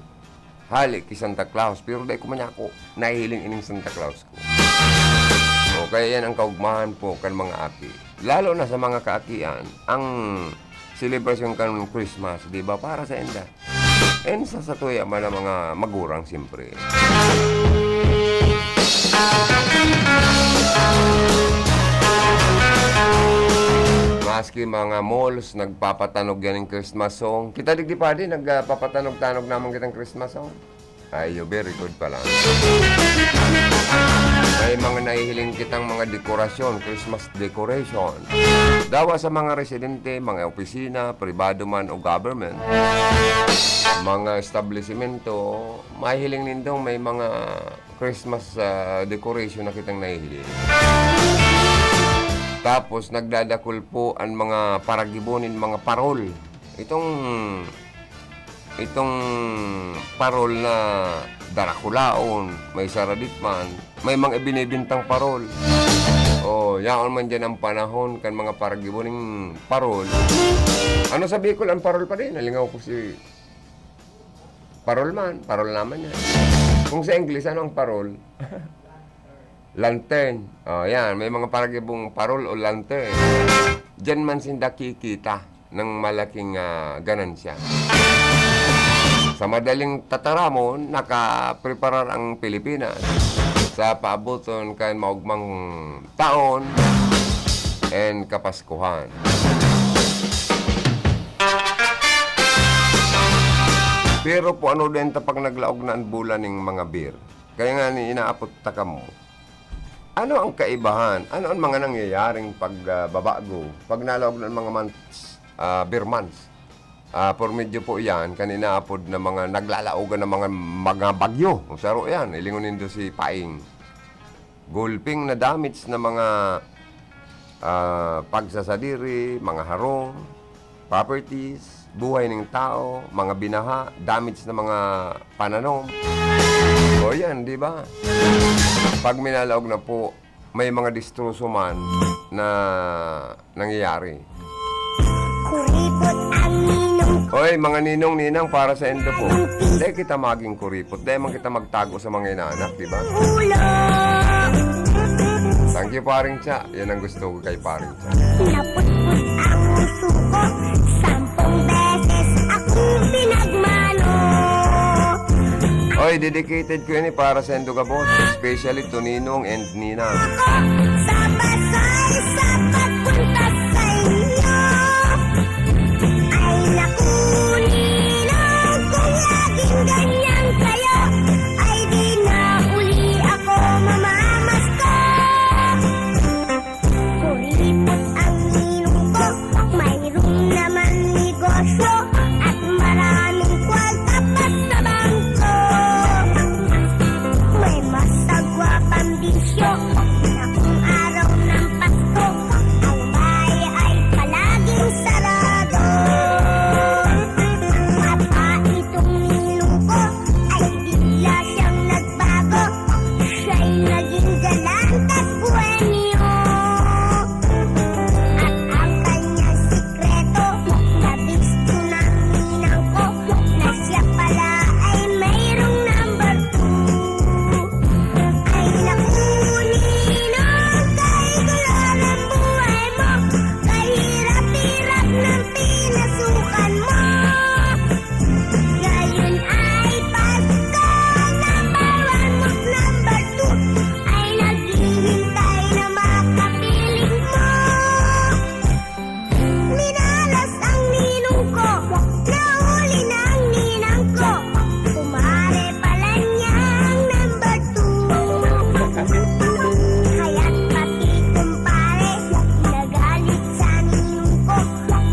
Halik ki Santa Claus, pero dahil kumanya ko, nahihiling ining Santa Claus ko. O kaya yan ang kaugmahan po kan mga aki. Lalo na sa mga kaakian, ang celebration kan Christmas, di ba, para sa enda. And sa tuya man ang mga magurang, siyempre. Maski mga malls, nagpapatanog yan ng Christmas song. Kita digdi pa din, nagpapatanog-tanog naman kitang Christmas song. Ay, very good pala. May mga nahihiling kitang mga dekorasyon, Christmas decoration. Dawa sa mga residente, mga opisina, pribado man o government, mga establishmento, mahihiling nindong may mga Christmas decoration na kitang nahihiling. Tapos nagdadakol po ang mga paragibonin, mga parol. Itong parol na darakulaon, may saraditman, may mga ibinibintang parol. O, yaon man dyan ang panahon kan mga paragiboning parol. Ano sa Bicol ang parol pa din? Nalingaw ko si parol man, parol naman yan. Kung sa English, ano ang parol? Lantern. O, yan, may mga paragibong parol o lantern. Diyan man sinda kikita ng malaking ganansya. Sa madaling tataramon, nakapreparar ang Pilipinas sa paaboton kan maugmang taon and Kapaskuhan. Pero po ano din ta pag naglaog na ang bulan ng mga beer. Kaya nga ni inaapot ta mo. Ano ang kaibahan? Ano ang mga nangyayaring pagbabago? Pag nalaog ng mga months, beer months. For medyo po yan, kanina apod na mga naglalaogan ng mga bagyo. O saro yan, ilingunin do si Paing. Gulping na damage na mga pagsasadiri, mga harong, properties, buhay ng tao, mga binaha, damage na mga pananom. O yan, di ba? Pag minalaog na po, may mga distroso man na nangyayari. Kuripot ang ninong. Oy, mga ninong-ninang para sa endo po. Dahil kita maging kuripot. Dahil man kita magtago sa mga inaanak, di ba? Thank you, paring Cha. Yan ang gusto ko kay paring Cha. Naputput ang uso ko. 10 beses akong pinagmano. Oy, dedicated ko yun para sa endo ka, boss. Especially to Ninong and Nina. Sa basay sa pagpunta sa inyo. Ay naku, ninong, kung laging ganyan kayo, ay di na uli ako mamamasko. Kuripot ang ninong ko, mayroon naman negosyo, at maraming kwalta pa sa bangko. May masagwa pang bisyo, na kung araw ng Pasko, ang bahay ay palaging sarado. Mapa itong ninong ko, ay bigla siyang nagbago. Siya'y naging galant at buwenyo. At ang kanyang sikreto, nabisto ng ninang ko, na siya pala ay mayroong number 2. Ay naku, ninong, kay gulo ng buhay mo, kahirap-hirap ng pinasukan mo. Ngayon ay Pasko, number 1 mo't number 2, ay naghihintay na makapiling mo. Minalas ang ninong ko, nahuli na ang ninang ko, kumare pala niya ang number 2. Kaya't pati kumpare, nagalit sa ninong ko,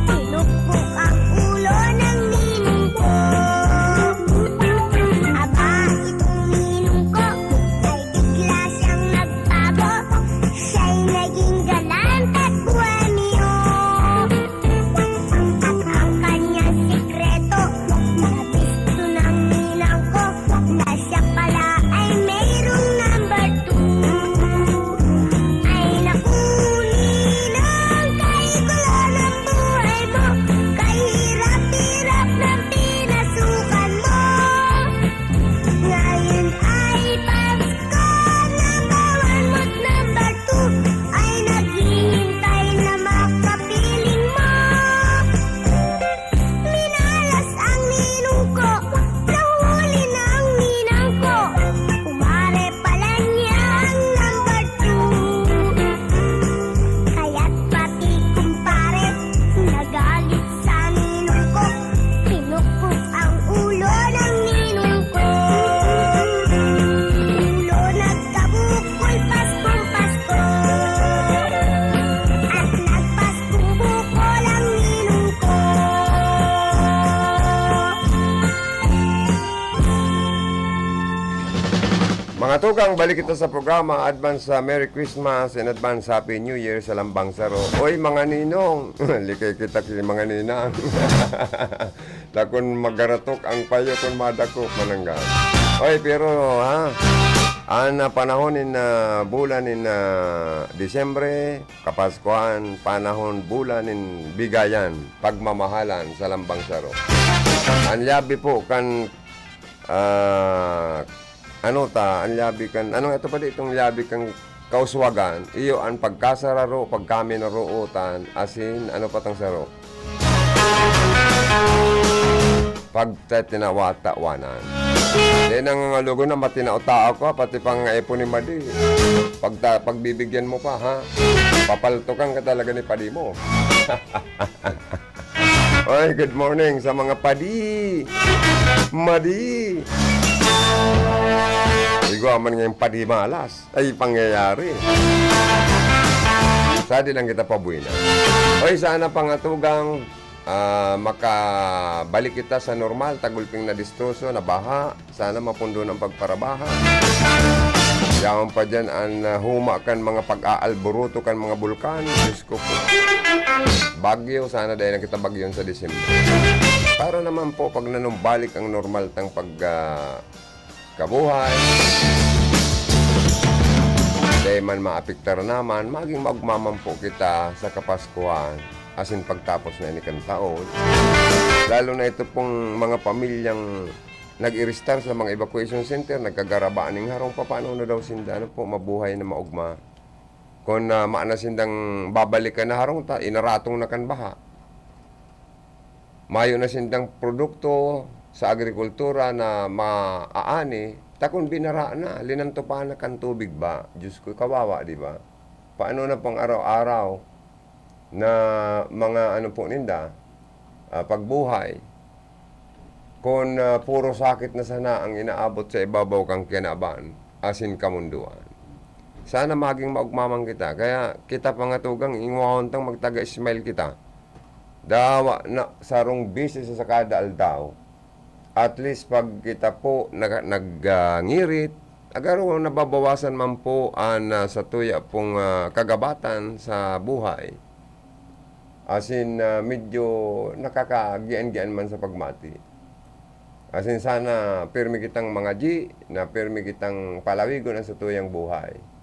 tinupok ang ulo ng ninong ko. Aba, itong ninong ko, ay bigla siyang nagbago, siya'y naging galant at buwenyo. At ang kanyang sikreto, nabisto ng ninang ko, na siya pala ay mayroong number 2. Ay naku, ninang, kay gulo ng buhay mo, kahirap-hirap ng pinasukan mo. Ngayon ay Pasko, number 1 mo't number 2, ay naghihintay na makapiling mo. Minalas ang ninong ko, nahuli na ang ninang ko, kumare pala niya ang number 2. Kaya't pati kumpare, nagalit sa ninong ko, tinupok ang ulo ng ninong ko. Ulo nagkabukol Paskong Pasko, at nagpaskong bukol ang ninong ko. Mga tukang, balik ito sa programa. Advance Merry Christmas and Advance Happy New Year sa Lambang Saro. Oy, mga ninong. Likay kita kay mga ninang. Lakon magaratok ang payo kung madakok manangga. Oy, pero ha, ang panahonin na bulan in Disyembre, Kapaskuhan, panahon bulan in bigayan, pagmamahalan sa Lambang Saro. Ang yabi po kan ang labi kan, anong ito pa itong labi kang kauswagan, iyo ang pagkasararo, pagkami na rootan, asin, ano pa tang saro? Pagtatinawata-wanan. Then ang lugo na matinauta ako, pati pang epo ni Madi. Pagbibigyan mo pa, ha? Papaltukan ka talaga ni Padi mo. Oy, good morning sa mga padi. Madi. Igo aman ngayong padi malas. Ay, pangyayari. Sadi lang kita pabuina. Oy, sana pangatugang makabalik kita sa normal. Tagulping na distroso, na baha. Sana mapundo ng pagparabaha. Yaman pa dyan ang huma kan mga pag-aalboruto kan mga bulkan. Diyos ko po. Bagyo, sana dahil na kita bagyon sa Disyembre. Para naman po pag nanumbalik ang normal tang kabuhay. Dahil man maapiktar naman, maging maugmaman po kita sa Kapaskuhan. Asin pagtapos na inikang taon. Lalo na ito pong mga pamilyang nag-i-restart sa mga evacuation center, nagkagarabaan ng harong paano na daw sinda, ano po, mabuhay na maugma. Kung maana sindang babalikan na harong ta, inaratong na kan baha. Mayo na sindang produkto sa agrikultura na maaani, takon binara na, linanto pa na kan tubig ba? Diyos ko, kawawa, di ba? Paano na pang araw-araw na mga ano po ninda, pagbuhay, kung puro sakit na sana ang inaabot sa ibabaw kang kinaban, asin kamunduan. Sana maging maugmamang kita. Kaya kita pangatugang ingwahontang magtaga-smile kita. Dawa na sarong business sa kada aldaw. At least pag kita po nag-ngirit, agaro nababawasan man po sa tuya pong kagabatan sa buhay. Asin medyo nakakagian-gian man sa pagmati. Asin sana pirmi kitang mga G, na pirmi kitang palawigon sa tuyang buhay.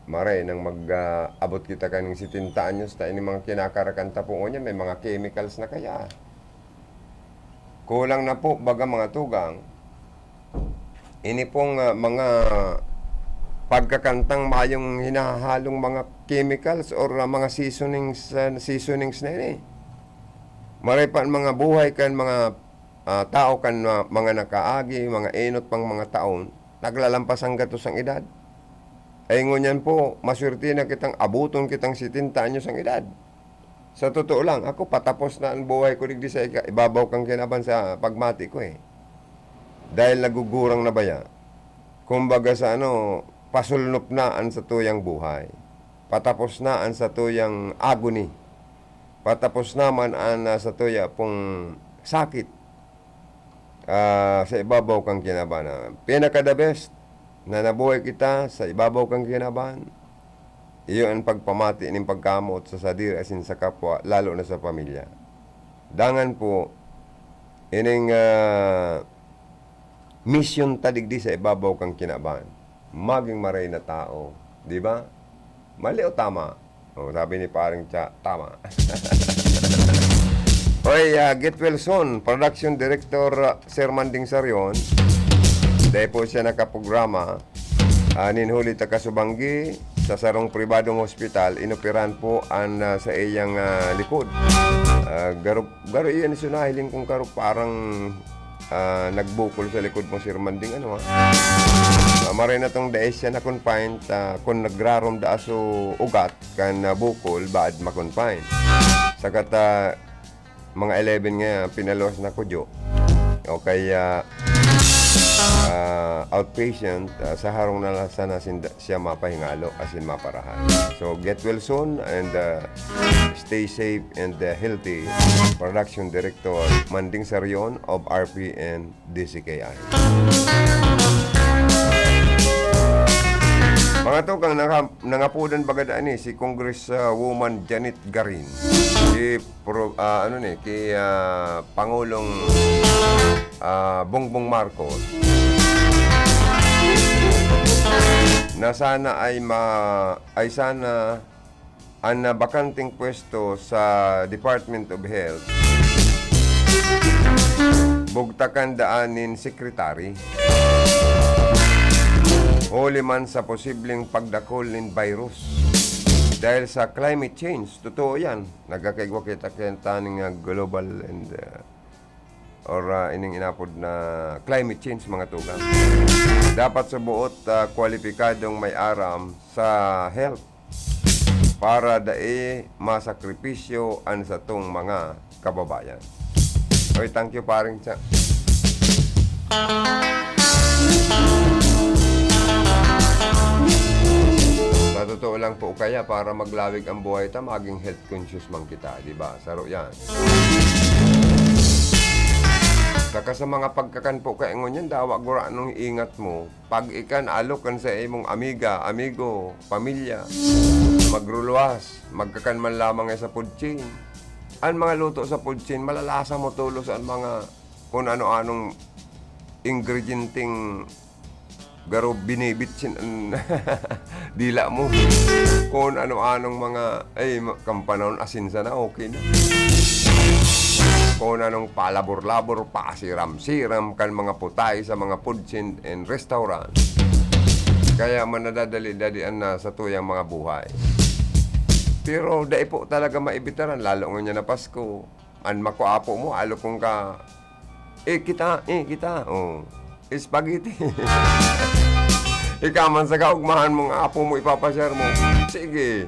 Maray, nang mag-abot kita kaning 70 anyos, ta ini mga kinakarakan tapungo niya, may mga chemicals na kaya. Kulang na po, baga mga tugang, ini pong mga pagkakantang mayong hinahalong mga chemicals or mga seasonings na ini. Maray pa mga buhay kan mga tao kan mga nakaagi, mga enot pang mga taon, naglalampas ang gatos ang edad. Ay ngunyan po, maswerte na kitang abuton kitang 70 anyos ang edad. Sa totoo lang, ako patapos na ang buhay ko digdi sa ibabaw kang kinaban sa pagmati ko eh. Dahil nagugurang na baya. Kumbaga sa pasulnop na ang sa tuyang buhay. Patapos na ang sa tuyang agony. Patapos naman ang sa tuya pong sakit sa ibabaw kang kinaban. Pinaka-the best na nabuhay kita sa ibabaw kang kinaban. Iyo ang pagpamati ng pagkamot sa sadir asin sa kapwa, lalo na sa pamilya. Dangan po, ining mission tadigdi sa ibabaw kang kinaban. Maging maray na tao. Di ba? Mali o tama? O, sabi ni paring Cha, tama. Oy, get well soon. Production Director Sir Manding Sarion. Dahil po siya nakaprograma. Ninhuli ta Kasubanggi sa sarong pribadong hospital. Inoperan po sa iyang likod. Garo iyan isunahiling kung karo parang nagbukol sa likod mo Sir Manding. Maray na tong daes siya na confined kung nagrarom da aso ugat kan bukol baad ma-confine. Sakat mga 11 nga pinalos na kudyo. O kaya outpatient sa harong na sana siya mapahingalo asin maparahan. So get well soon and stay safe and healthy. Production Director Manding Sarion of RP and DCKI. Mga to kang nangapudan bagadaan si Congresswoman Janet Garin. Si Pangulong Bongbong Marcos na sana ay sana ang bakanting pwesto sa Department of Health bugtakan daanin sekretary. Huli man sa posibleng pagdakol ng virus. Dahil sa climate change, totoo yan. Nagkakaigwa kita ng global and ining inapod na climate change mga tugang. Dapat sa buot kwalipikadong may aram sa health. para dai masakripisyo an sa tong mga kababayan. Oy, thank you paring sa. Sa totoo lang po kaya para maglawig ang buhay ta, maging health conscious man kita, di ba? Saro yan. Saka sa mga pagkakan po kaingon yan, dawa gura nung ingat mo. Pag ikan alokan sa imong amiga, amigo, pamilya, magruluwas, magkakan man lamang sa food chain. Ang mga luto sa food chain, malalasa mo tulos ang mga kung ano-anong ingredienting garo binibitsin ang dila mo. Kung ano-anong mga, kampanon asin sana, okay na. Kung anong palabor-labor, pasiram-siram kan mga putay sa mga food chain and restaurant. Kaya manadadali-dalian na sa tuyang mga buhay. Pero dai po talaga maibitaran, lalo nga na Pasko. An makuapo mo, alo kung ka, kita, spaghetti. Ikaman sa kaugmahan mong apo mo, ipapashare mo. Sige.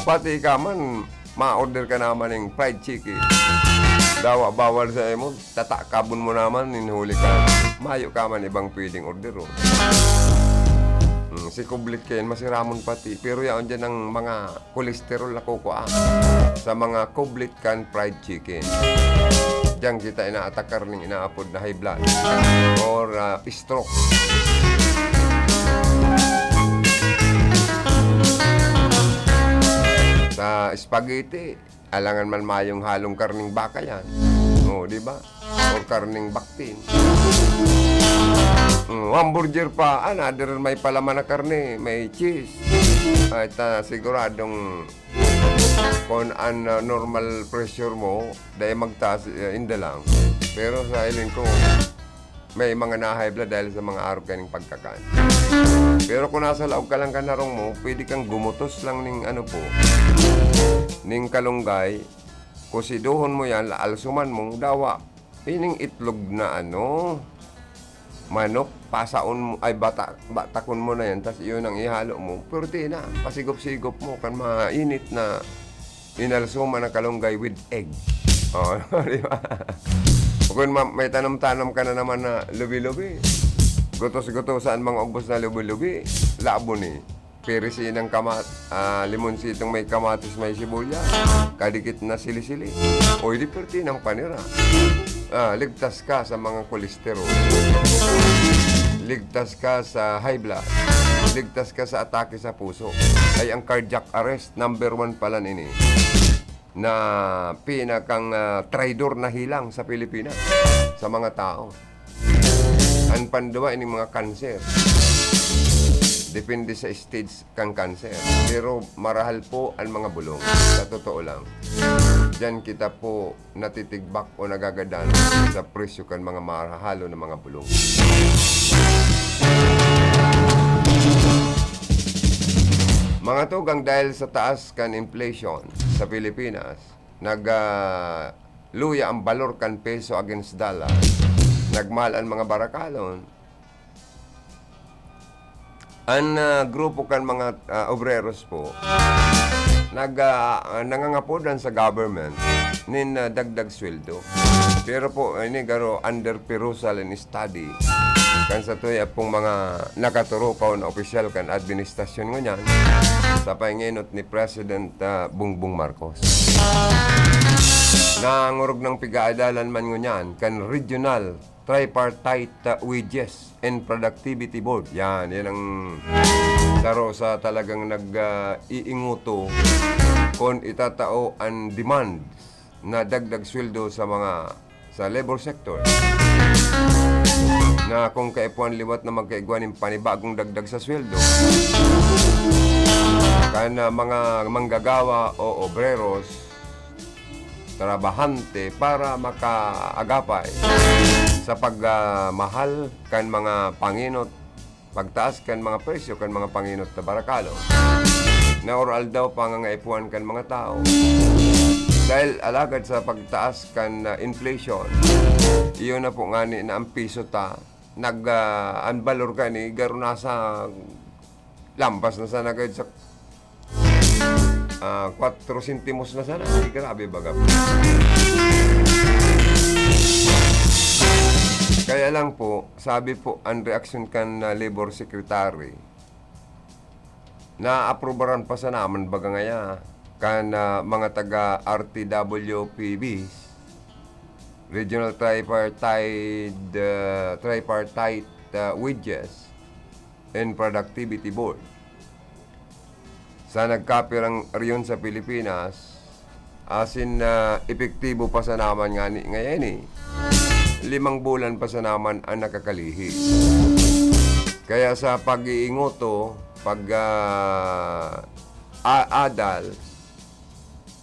Pati ikaman, ma-order ka naman ng fried chicken. Dawa bawal sa imo, tatakabon mo naman, ninhuli ka. Mayo ka man ibang pwedeng order. Si kublit kayo, masiramon pati. Pero yaon dyan ang mga kolesterol na kukuha sa mga kublit kan fried chicken. Diyan kita inaatakar ng inaapod na high blood or stroke. Sa spaghetti, alangan man mayong halong karning baka yan. O, di ba? Or karning baktin. Hamburger pa, another may palaman na karne, may cheese. At siguradong kung normal pressure mo, dahil magtaas, hindi lang. Pero sa ilin ko, may mga na-high blood dahil sa mga araw kaning pagkakan. Pero kung nasa laog ka lang kanarong mo, pwede kang gumutos lang ning ning kalunggay, kusiduhon mo yan, laalsuman mo, dawa, ining itlog na manok, pasaon mo, ay batakon mo na yan, tas yun ang ihalo mo, pero di na, pasigop-sigop mo, kan mainit na inalsuman na kalunggay with egg. O, di ba? Kung may tanam-tanam ka na naman na lubi-lubi, gutos-gutosan mga ubos na lubi-lubi, labo ni. Perisi ng limonsitong may kamatis, may sibulya, kadikit na sili-sili. O hindi perti ng panira. Ligtas ka sa mga kolesterol. Ligtas ka sa high blood. Ligtas ka sa atake sa puso. Ay ang cardiac arrest, number 1 pala nini. Na pinakang traidor na hilang sa Pilipinas sa mga tao. Ang panduwa ini mga kanser. Depende sa stage kang cancer. Pero marahal po ang mga bulong. Sa totoo lang. Diyan kita po natitigbak o nagagadan sa presyo kan mga marahalo ng mga bulong. Mga tugang dahil sa taas kan inflation sa Pilipinas, luya ang balor kan peso against dollar, nagmahal ang mga barakalon. Ang grupo kan mga obreros po nangangapodan sa government nin dagdag sweldo. Pero po ini garo under perusal and study kan sa tuya pong mga nakaturo pa na opisyal kan administrasyon ngunyan sa pahinginot ni President Bongbong Marcos. Nangurog ng pigaadalan man ngunyan kan regional tripartite wages and productivity board. Yan ang taro sa talagang nag-iinguto kung itatao ang demand na dagdag sweldo sa labor sector. Na kung kaipuan liwat na magkaiguan ng panibagong dagdag sa sweldo, kana mga manggagawa o obreros, trabahante para makaagapay sa pagmahal kan mga panginot, pagtaas kan mga presyo kan mga panginot na barakalo. Na oral daw pangangaipuan kan mga tao. Dahil alagad sa pagtaas kan inflation, iyon na po nga ni na ang piso ta, nag-unbalor ka ni, garo nasa lampas na sa nagad sa 4 sentimos na sana. Grabe baga. Kaya lang po, sabi po, ang reaksyon kan Labor Secretary, na-aprobaran pa sa naman baga ngaya kan mga taga RTWPBs, Regional Tripartite Wages and Productivity Board. Sa nagkapirang riyon sa Pilipinas, asin epektibo pa sa naman nga ngayon 5 bulan pa sa naman ang nakakalihi. Kaya sa pag-iingoto, adal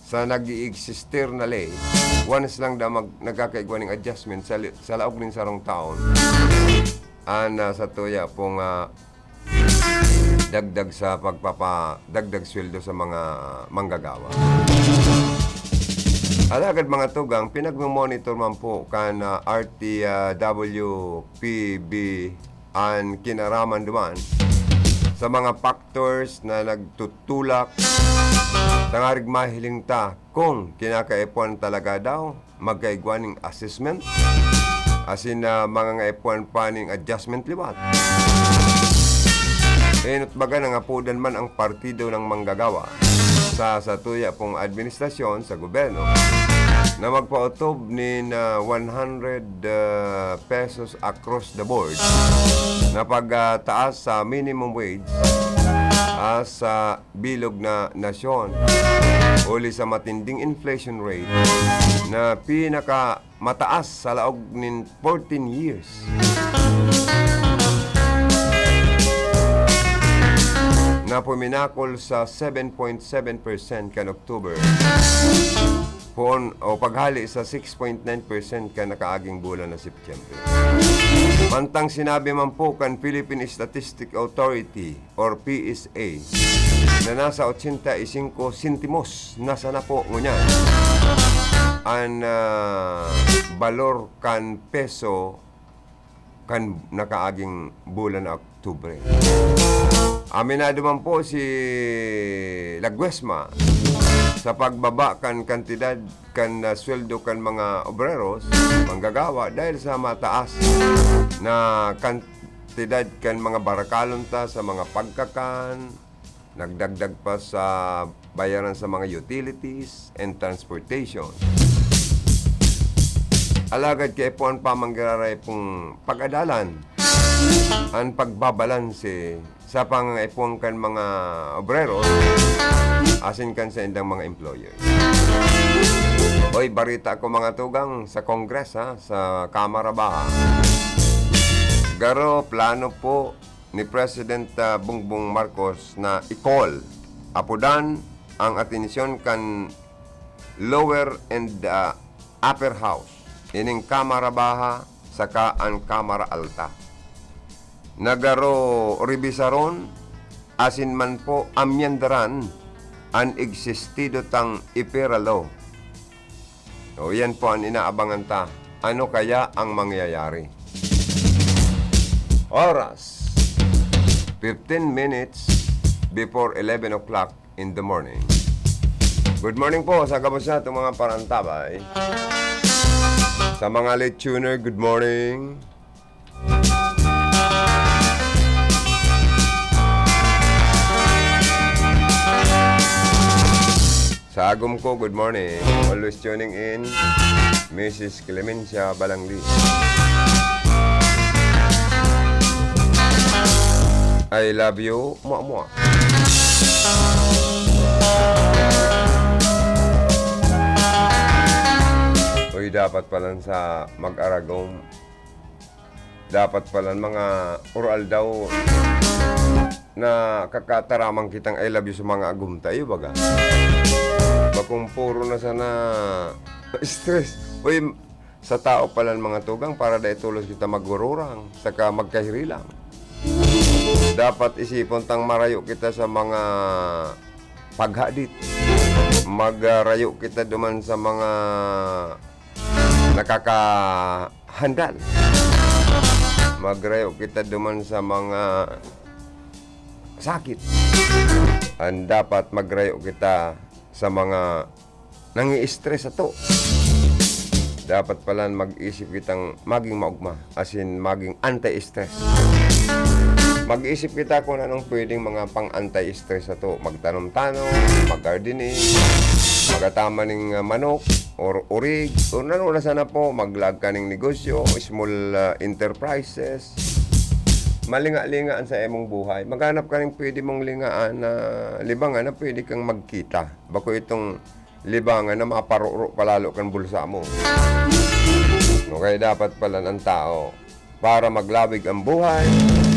sa nag-i-existir na lay, once lang da nagkakaigwa ng adjustment sa laog ng sarong taon, sa tuya pong dagdag sa dagdag sweldo sa mga manggagawa. Alagad mga tugang, pinagmamonitor man po kan RTWPB ang kinaraman duman sa mga factors na nagtutulak sa ngarig mahiling ta kung kinakaipuan talaga daw magkaigwaning assessment asin na mga ngaipuan pa ning adjustment liwat. Inot baga nangapudan man ang partido ng manggagawa sa tuya pong administrasyon sa gobyerno na magpautob ni 100 pesos across the board na pagtaas sa minimum wage sa bilog na nasyon uli sa matinding inflation rate na pinaka mataas sa laog nin 14 years. Na puminakol sa 7.7% kan October o paghali sa 6.9% kan nakaaging bulan na September. Mantang sinabi man po kan Philippine Statistic Authority or PSA na nasa 85 sentimos nasa na po ngunyan ang balor kan peso kan nakaaging bulan na Oktubre. Aminado man po si Laguesma sa pagbaba kan kantidad kan sweldo kan mga obreros, manggagawa dahil sa mataas na kantidad kan mga barakalon ta sa mga pagkakan, nagdagdag pa sa bayaran sa mga utilities and transportation. Alagad kay po ang pamanggararay pong pag-adalan ang pagbabalanse sa pangaipuan kan mga obreros asin kan sa indang mga employers. Hoy, barita ko mga tugang sa Kongres sa Kamara Baha. Garo plano po ni President Bongbong Marcos na i-call apudan ang atensyon kan lower and upper house ining Kamara Baha saka ang Kamara Alta. Nagaro rebisaron asin man po amyandaran ang existido tang IPERA law. O yan po ang inaabangan ta. Ano kaya ang mangyayari? Oras 15 minutes before 11 o'clock in the morning. Good morning po sa kamusta itong mga parantabay. Sa mga late tuner, good morning. Sa agom ko, good morning. Always tuning in, Mrs. Clemencia Balangli. I love you, mua-mua. Uy, dapat pala sa mag-aragom. Dapat pala mga oral daw na kakataramang kitang I love you sa mga agum tayo, baga. Bakong puro na sana stress. Uy, sa tao pala mga tugang para dahil tulos kita magururang, saka magkahirilang. Dapat isipon tang marayo kita sa mga paghadit. Magrayo kita duman sa mga nakakahandal. Magrayo kita duman sa mga sakit. Ang dapat magrayo kita sa mga nangi-stress ato. Dapat pala mag-isip kitang maging maugma, as in maging anti-stress. Mag-isip kita kung anong pwedeng mga pang anti-stress ato. Magtanong-tanong, mag-gardening, magatama ng manok, or urig, o na sana po, maglag ka ng negosyo, small enterprises. Malinga-lingaan sa emong buhay. Maghanap ka ng pwede mong lingaan na libangan na pwede kang magkita. Bako itong libangan na maparuro palalo kang bulsa mo. Okay, dapat pala ng tao para maglawig ang buhay,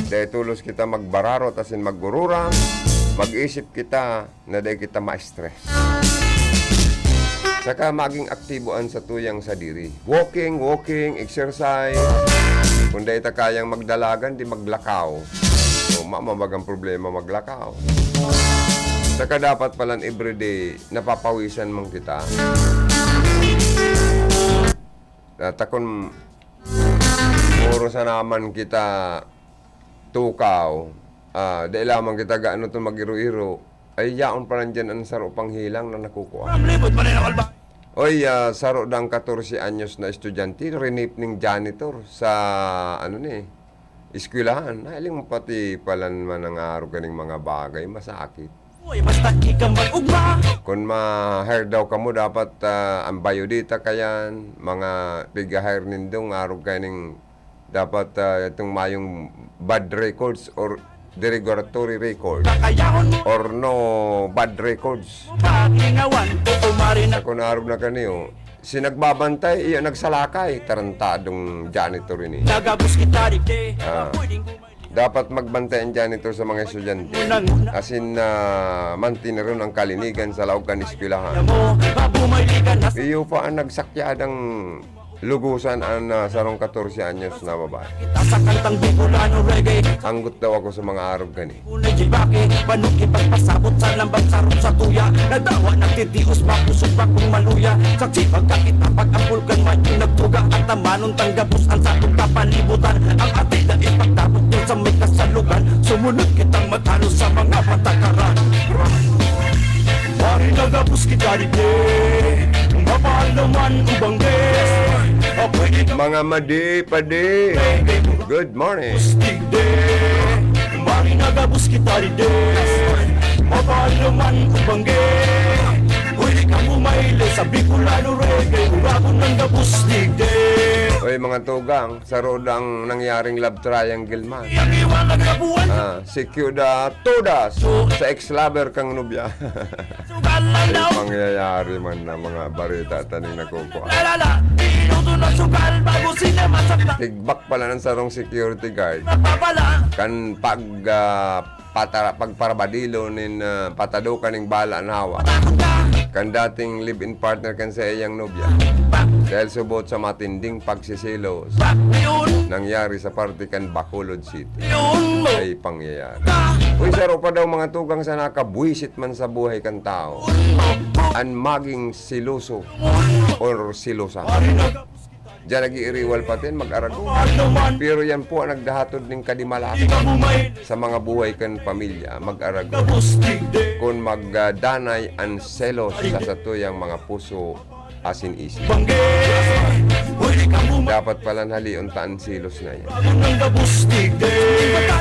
dahil tulos kita magbararo tasin maggururang, mag-isip kita na dahil kita ma-stress. Saka maging aktiboan sa tuyang sa diri. Walking, exercise. Kung dahil ta kayang magdalagan, di maglakaw. So, mamabagang problema maglakaw. Saka dapat palang everyday napapawisan mong kita. Takon puro sa naman kita tukaw. Dahil lamang kita gaano ito mag-iro-iro. Ay yaon pa lang dyan ang saro pang hilang na nakukuha. Oy, saro dang 14 anyos na estudyante, rinip ng janitor sa, eskwelahan. Nahiling pati pala naman ang araw kaning mga bagay, masakit. Kung ma-hire daw ka mo, dapat ang biodata kayan, mga piga-hire nindong araw kaning dapat itong mayong bad records or derogatory record or no bad records. Ako naarog na kaniyo, sinagbabantay, iya nagsalakay, tarantadong janitor ini. Dapat magbantay ang janitor sa mga estudyante. As in, mantin rin ang kalinigan sa laog kan eskwelahan. Iyo pa ang nagsakyadang lugusan ang sarong 14 anyos na babae. Anggot daw ako sa mga araw gani. Sumunod kitang matalo sa mga patakaran. Mari nagapos kita rin mapahal naman ubang Mga madi, good morning. Mari nagapos kita rin mapahal naman ubang pwede ka bumaili sa Bicolano reggae bago nang gapos digde. Oy mga tugang, sa rodang nangyaring love triangle man. Secure todas sa ex-lover kang nubya. Ay pangyayari man na mga barita taning nakukuha. Tigbak pala ng sarong security guard. Kan pagparabadilo nin patado kaning bala nawa. Kan dating live-in partner kan sa iyang nobya. Dahil subot sa matinding pagsisilos nangyari sa party kan Bacolod City. Ay pangyayari. Uy, saro pa daw mga tugang sa nakabuisit man sa buhay kan tao ang maging siloso or silosa. Diyan nag-iiriwal patin, mag-arago. Pero yan po ang nagdahatod ng kadimalaki sa mga buhay kan pamilya, mag-arago. Kung magdanay ang selos sa satuyang mga puso asin isip. Dapat pala halion taan silos na yan.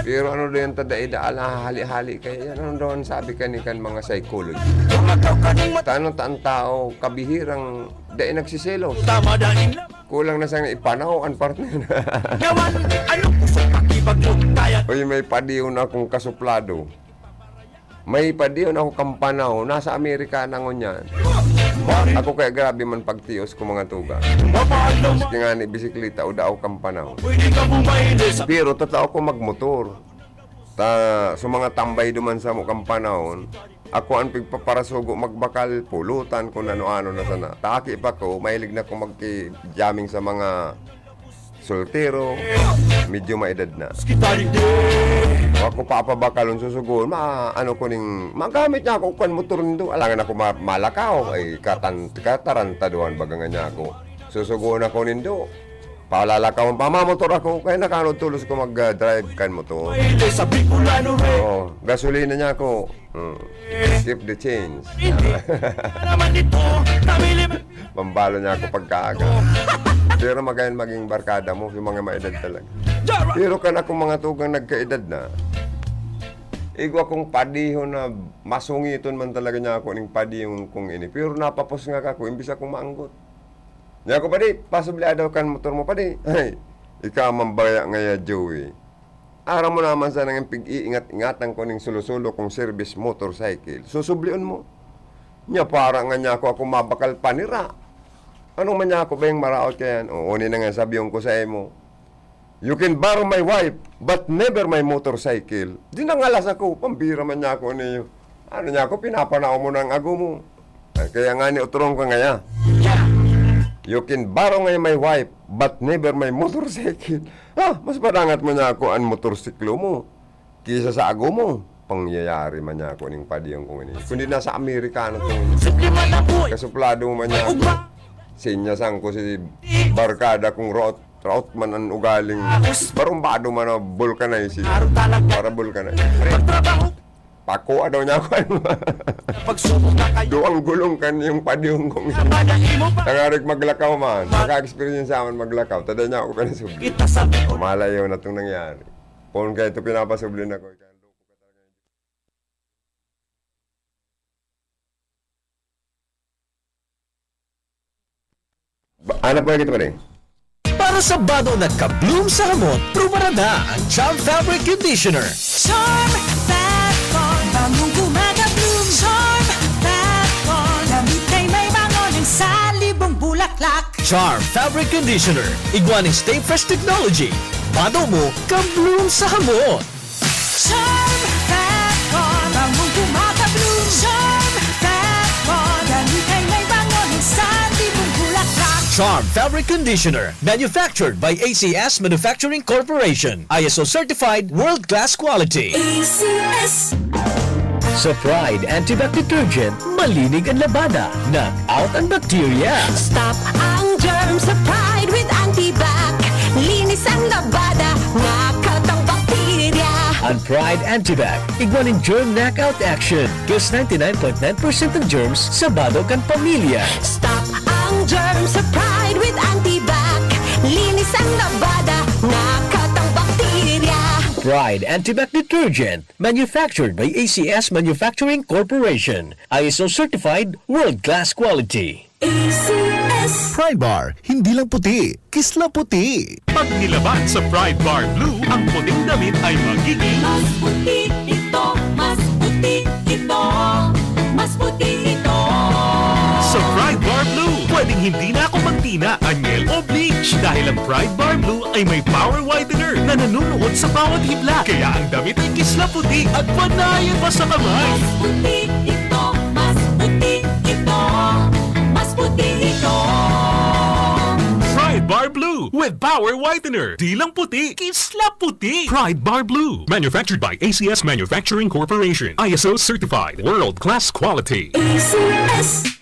Pero ano doon tadaida ala hali-hali kaya yan. Ano doon sabi kanikan mga psychology. Tanong taan tao kabihirang dahil nagsiselos. Kulang na sang ipanaw ang partner. Uy, may padiyo na akong kasuplado. May padiyo na akong kampanaw. Nasa Amerika na ngunyan. Ako kaya grabe man pagtiyos ko mga tuga. Maski nga ni bisikleta o daw kampanaw. Pero totoo ko magmotor. Sa mga tambay duman sa mukang panahon, ako ang pigpaparasugo magbakal, pulutan kung ano-ano na sana. Taki pa ko, mahilig na ko magki-jamming sa mga soltero, medyo maedad na. Ako papabakalon susugon, magamit niya ako kung motor nito. Alangan ako malakaw, ay katarantaduhan baga nga niya ako. Susugon ako nindo. Paalala ka mo, pamamotor ako, kaya nakanod tulos ko mag-drive kan motor. Oo, gasolina niya ako. Skip the change. Pambalo niya ako pagkaaga. Pero magayon maging barkada mo, yung mga maedad talaga. Pero kan akong mga tugang nagkaedad na, igwa kong padiho na masungiton man talaga niya ako ning padihong kong ini. Pero napapos nga ako, imbis akong maanggot. Niya ko, padi, pasubli daw kan motor mo, padi. Ay, ikaw mambaya ngaya, Joey. Ara mo naman sa nang pig-iingat-ingatan ko ning sulo-sulo kong service motorcycle. Susublion mo. Niya, para nga niya ako mabakal panira. Anong man niya ako ba yung maraot kayan? O, ni na nga sabiyon ko sa imo. You can borrow my wife, but never my motorcycle. Di nangalas ako, pambira man niya ako niyo. Ano niya ako, pinapanao mo ng ago mo. Ay, kaya nga ni uturong ka ngaya. You can borrow ngayon my wife, but never my motorcycle. Mas parangat mo niya ako ang motorsiklo mo. Kisa sa ago mo. Pangyayari man niya ako ning padiyong kong ini. Kundi nasa Amerikano itong kasuplado mo man niya ako. Sinyasang ko si barkada kong route man ang ugaling. Barumbado man na vulcanize. Para vulcanize. Pako daw niya ako. Doang gulong kan yung padiyong kong ini. Nangarik maglakaw man. Naka-experience sa aman maglakaw. Tada niya ako pinasubli. Malayo na itong nangyari. Kung kaya ito pinapasubli na ko. Ano po yung ito pa rin? Para sa bado nagka-bloom sa hamon, prumarada ang Charm Fabric Conditioner. Charm Fat Corn, bambong gumaga-bloom. Charm Fat Corn, damit ay may bangon sa libong bulaklak. Charm Fabric Conditioner. Iguaning Stay Fresh Technology. Bado mo, ka-bloom sa hamon. Charm Fat Corn, bambong gumaga-bloom. Charm Fat Corn, damit ay may bangon sa libong bulaklak. Charm Fabric Conditioner. Manufactured by ACS Manufacturing Corporation. ISO certified world-class quality. ACS. Sa Pride Antibac Detergent, malinig ang labada. Knock out ang bacteria. Stop ang germs sa Pride with Antibac. Linis ang labada, knockout ang bakterya. Ang Pride Antibac, iguaning germ knockout action. Kills 99.9% ng germs sa bado kan pamilya. Stop ang germs sa Pride with Antibac. Linis ang labada, knockout ang bakterya. Pride Antibac Detergent, manufactured by ACS Manufacturing Corporation. ISO certified world-class quality. ACS. Pride Bar, hindi lang puti, kisla puti. Pag nilaban sa Pride Bar Blue, ang puting damit ay magiging Mas puti ito, mas puti ito, mas puti ito. sa Pride Bar Blue. Pwedeng hindi na ako magtina, anyel o bleach dahil ang Pride Bar Blue ay may power whitener na nanunuot sa bawat hibla. Kaya ang damit ay kisla puti at panayan pa sa kamay. Mas puti ito, mas puti ito, mas puti ito. Pride Bar Blue with power whitener. Di lang puti, kisla puti. Pride Bar Blue. Manufactured by ACS Manufacturing Corporation. ISO certified. World-class quality. ACS.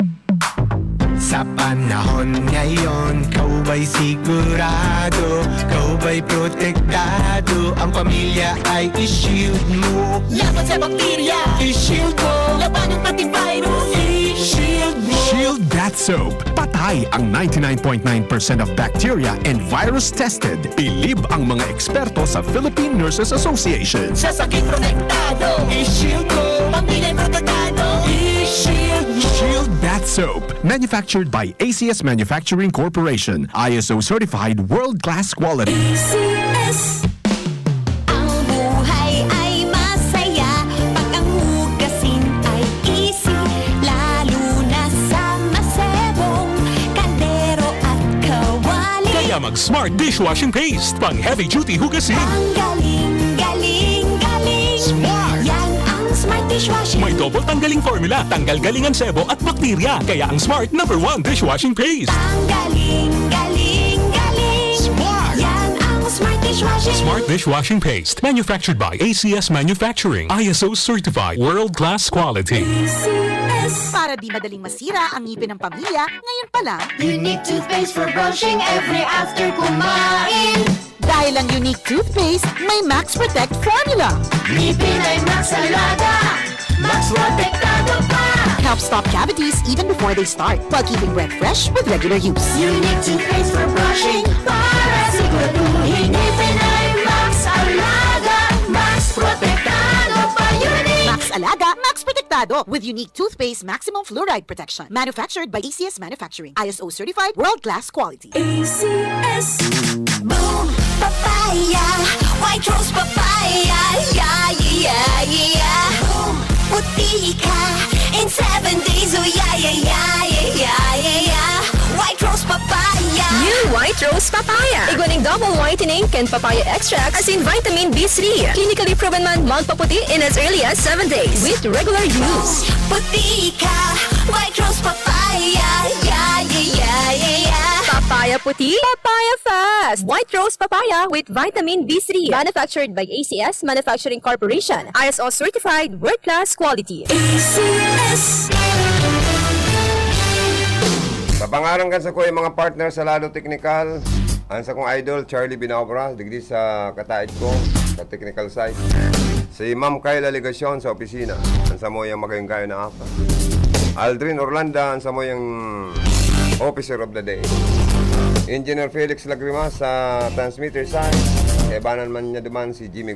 Sa panahon ngayon, kau ba'y sigurado? Kau ba'y protektado? Ang pamilya ay i-shield mo. Laban sa bakterya, I-shield mo. laban ng pati virus, I-shield mo. Shield That Soap. Patay ang 99.9% of bacteria and virus tested. Bilib ang mga eksperto sa Philippine Nurses Association. sa sakit protektado, I-shield mo. pamilya protektado, I-shield mo. Shield That Soap. Manufactured by ACS Manufacturing Corporation. ISO certified world-class quality. ACS. Ang buhay ay masaya pag ang hugasin ay easy, lalo na sa masebong kaldero at kawali. Kaya mag-Smart Dishwashing Paste. Pang heavy-duty hugasin. Ang galing, galing, galing. Smart! Yan ang Smart Dishwashing. May double tanggaling formula. Tanggal galingan sebo at bakterya. Kaya ang Smart #1 Dishwashing Paste. Ang galing, galing, galing. Smart! Yan ang Smart Dishwashing. Smart Smart Dishwashing Paste. Manufactured by ACS Manufacturing. ISO certified. World-class quality. Para di madaling masira ang ngipin ng pamilya, ngayon pa lang, Unique toothpaste for brushing every after kumain. dahil ang unique toothpaste, may Max Protect formula. Ngipin ay Max Alaga, Max Protektado pa. Helps stop cavities even before they start, while keeping breath fresh with regular use. Unique toothpaste for brushing para siguraduhin ngipin ay Max Alaga, Max Protektado pa. Unique. Max Alaga, Max Protectado with unique toothpaste maximum fluoride protection. Manufactured by ACS Manufacturing. ISO certified world-class quality. ACS. Boom, papaya, white rose papaya, yeah, yeah, yeah. Boom, puti ka in 7 days, oh yeah, yeah, yeah, yeah, yeah, yeah. White rose papaya. New White Rose Papaya. Iguaning double whitening and papaya extract as in vitamin B3. Clinically proven man magpaputi in as early as 7 days with regular use. Puti ka, white rose papaya, yeah, yeah, yeah, yeah, yeah. Papaya puti, papaya fast. White Rose Papaya with vitamin B3. Manufactured by ACS Manufacturing Corporation. ISO certified world-class quality. ACS. Papangarang kan sa ko yung mga partner sa Lado Technical. Ang sa kong idol, Charlie Binabra, digdi sa katait ko, sa technical side. Si Ma'am Kayla Ligacion sa opisina. Ang sa mo yung magayong kayo na apa. Aldrin Orlanda, ang sa mo yung Officer of the Day. Engineer Felix Lagrima sa transmitter side. Kaya banan man niya duman si Jimmy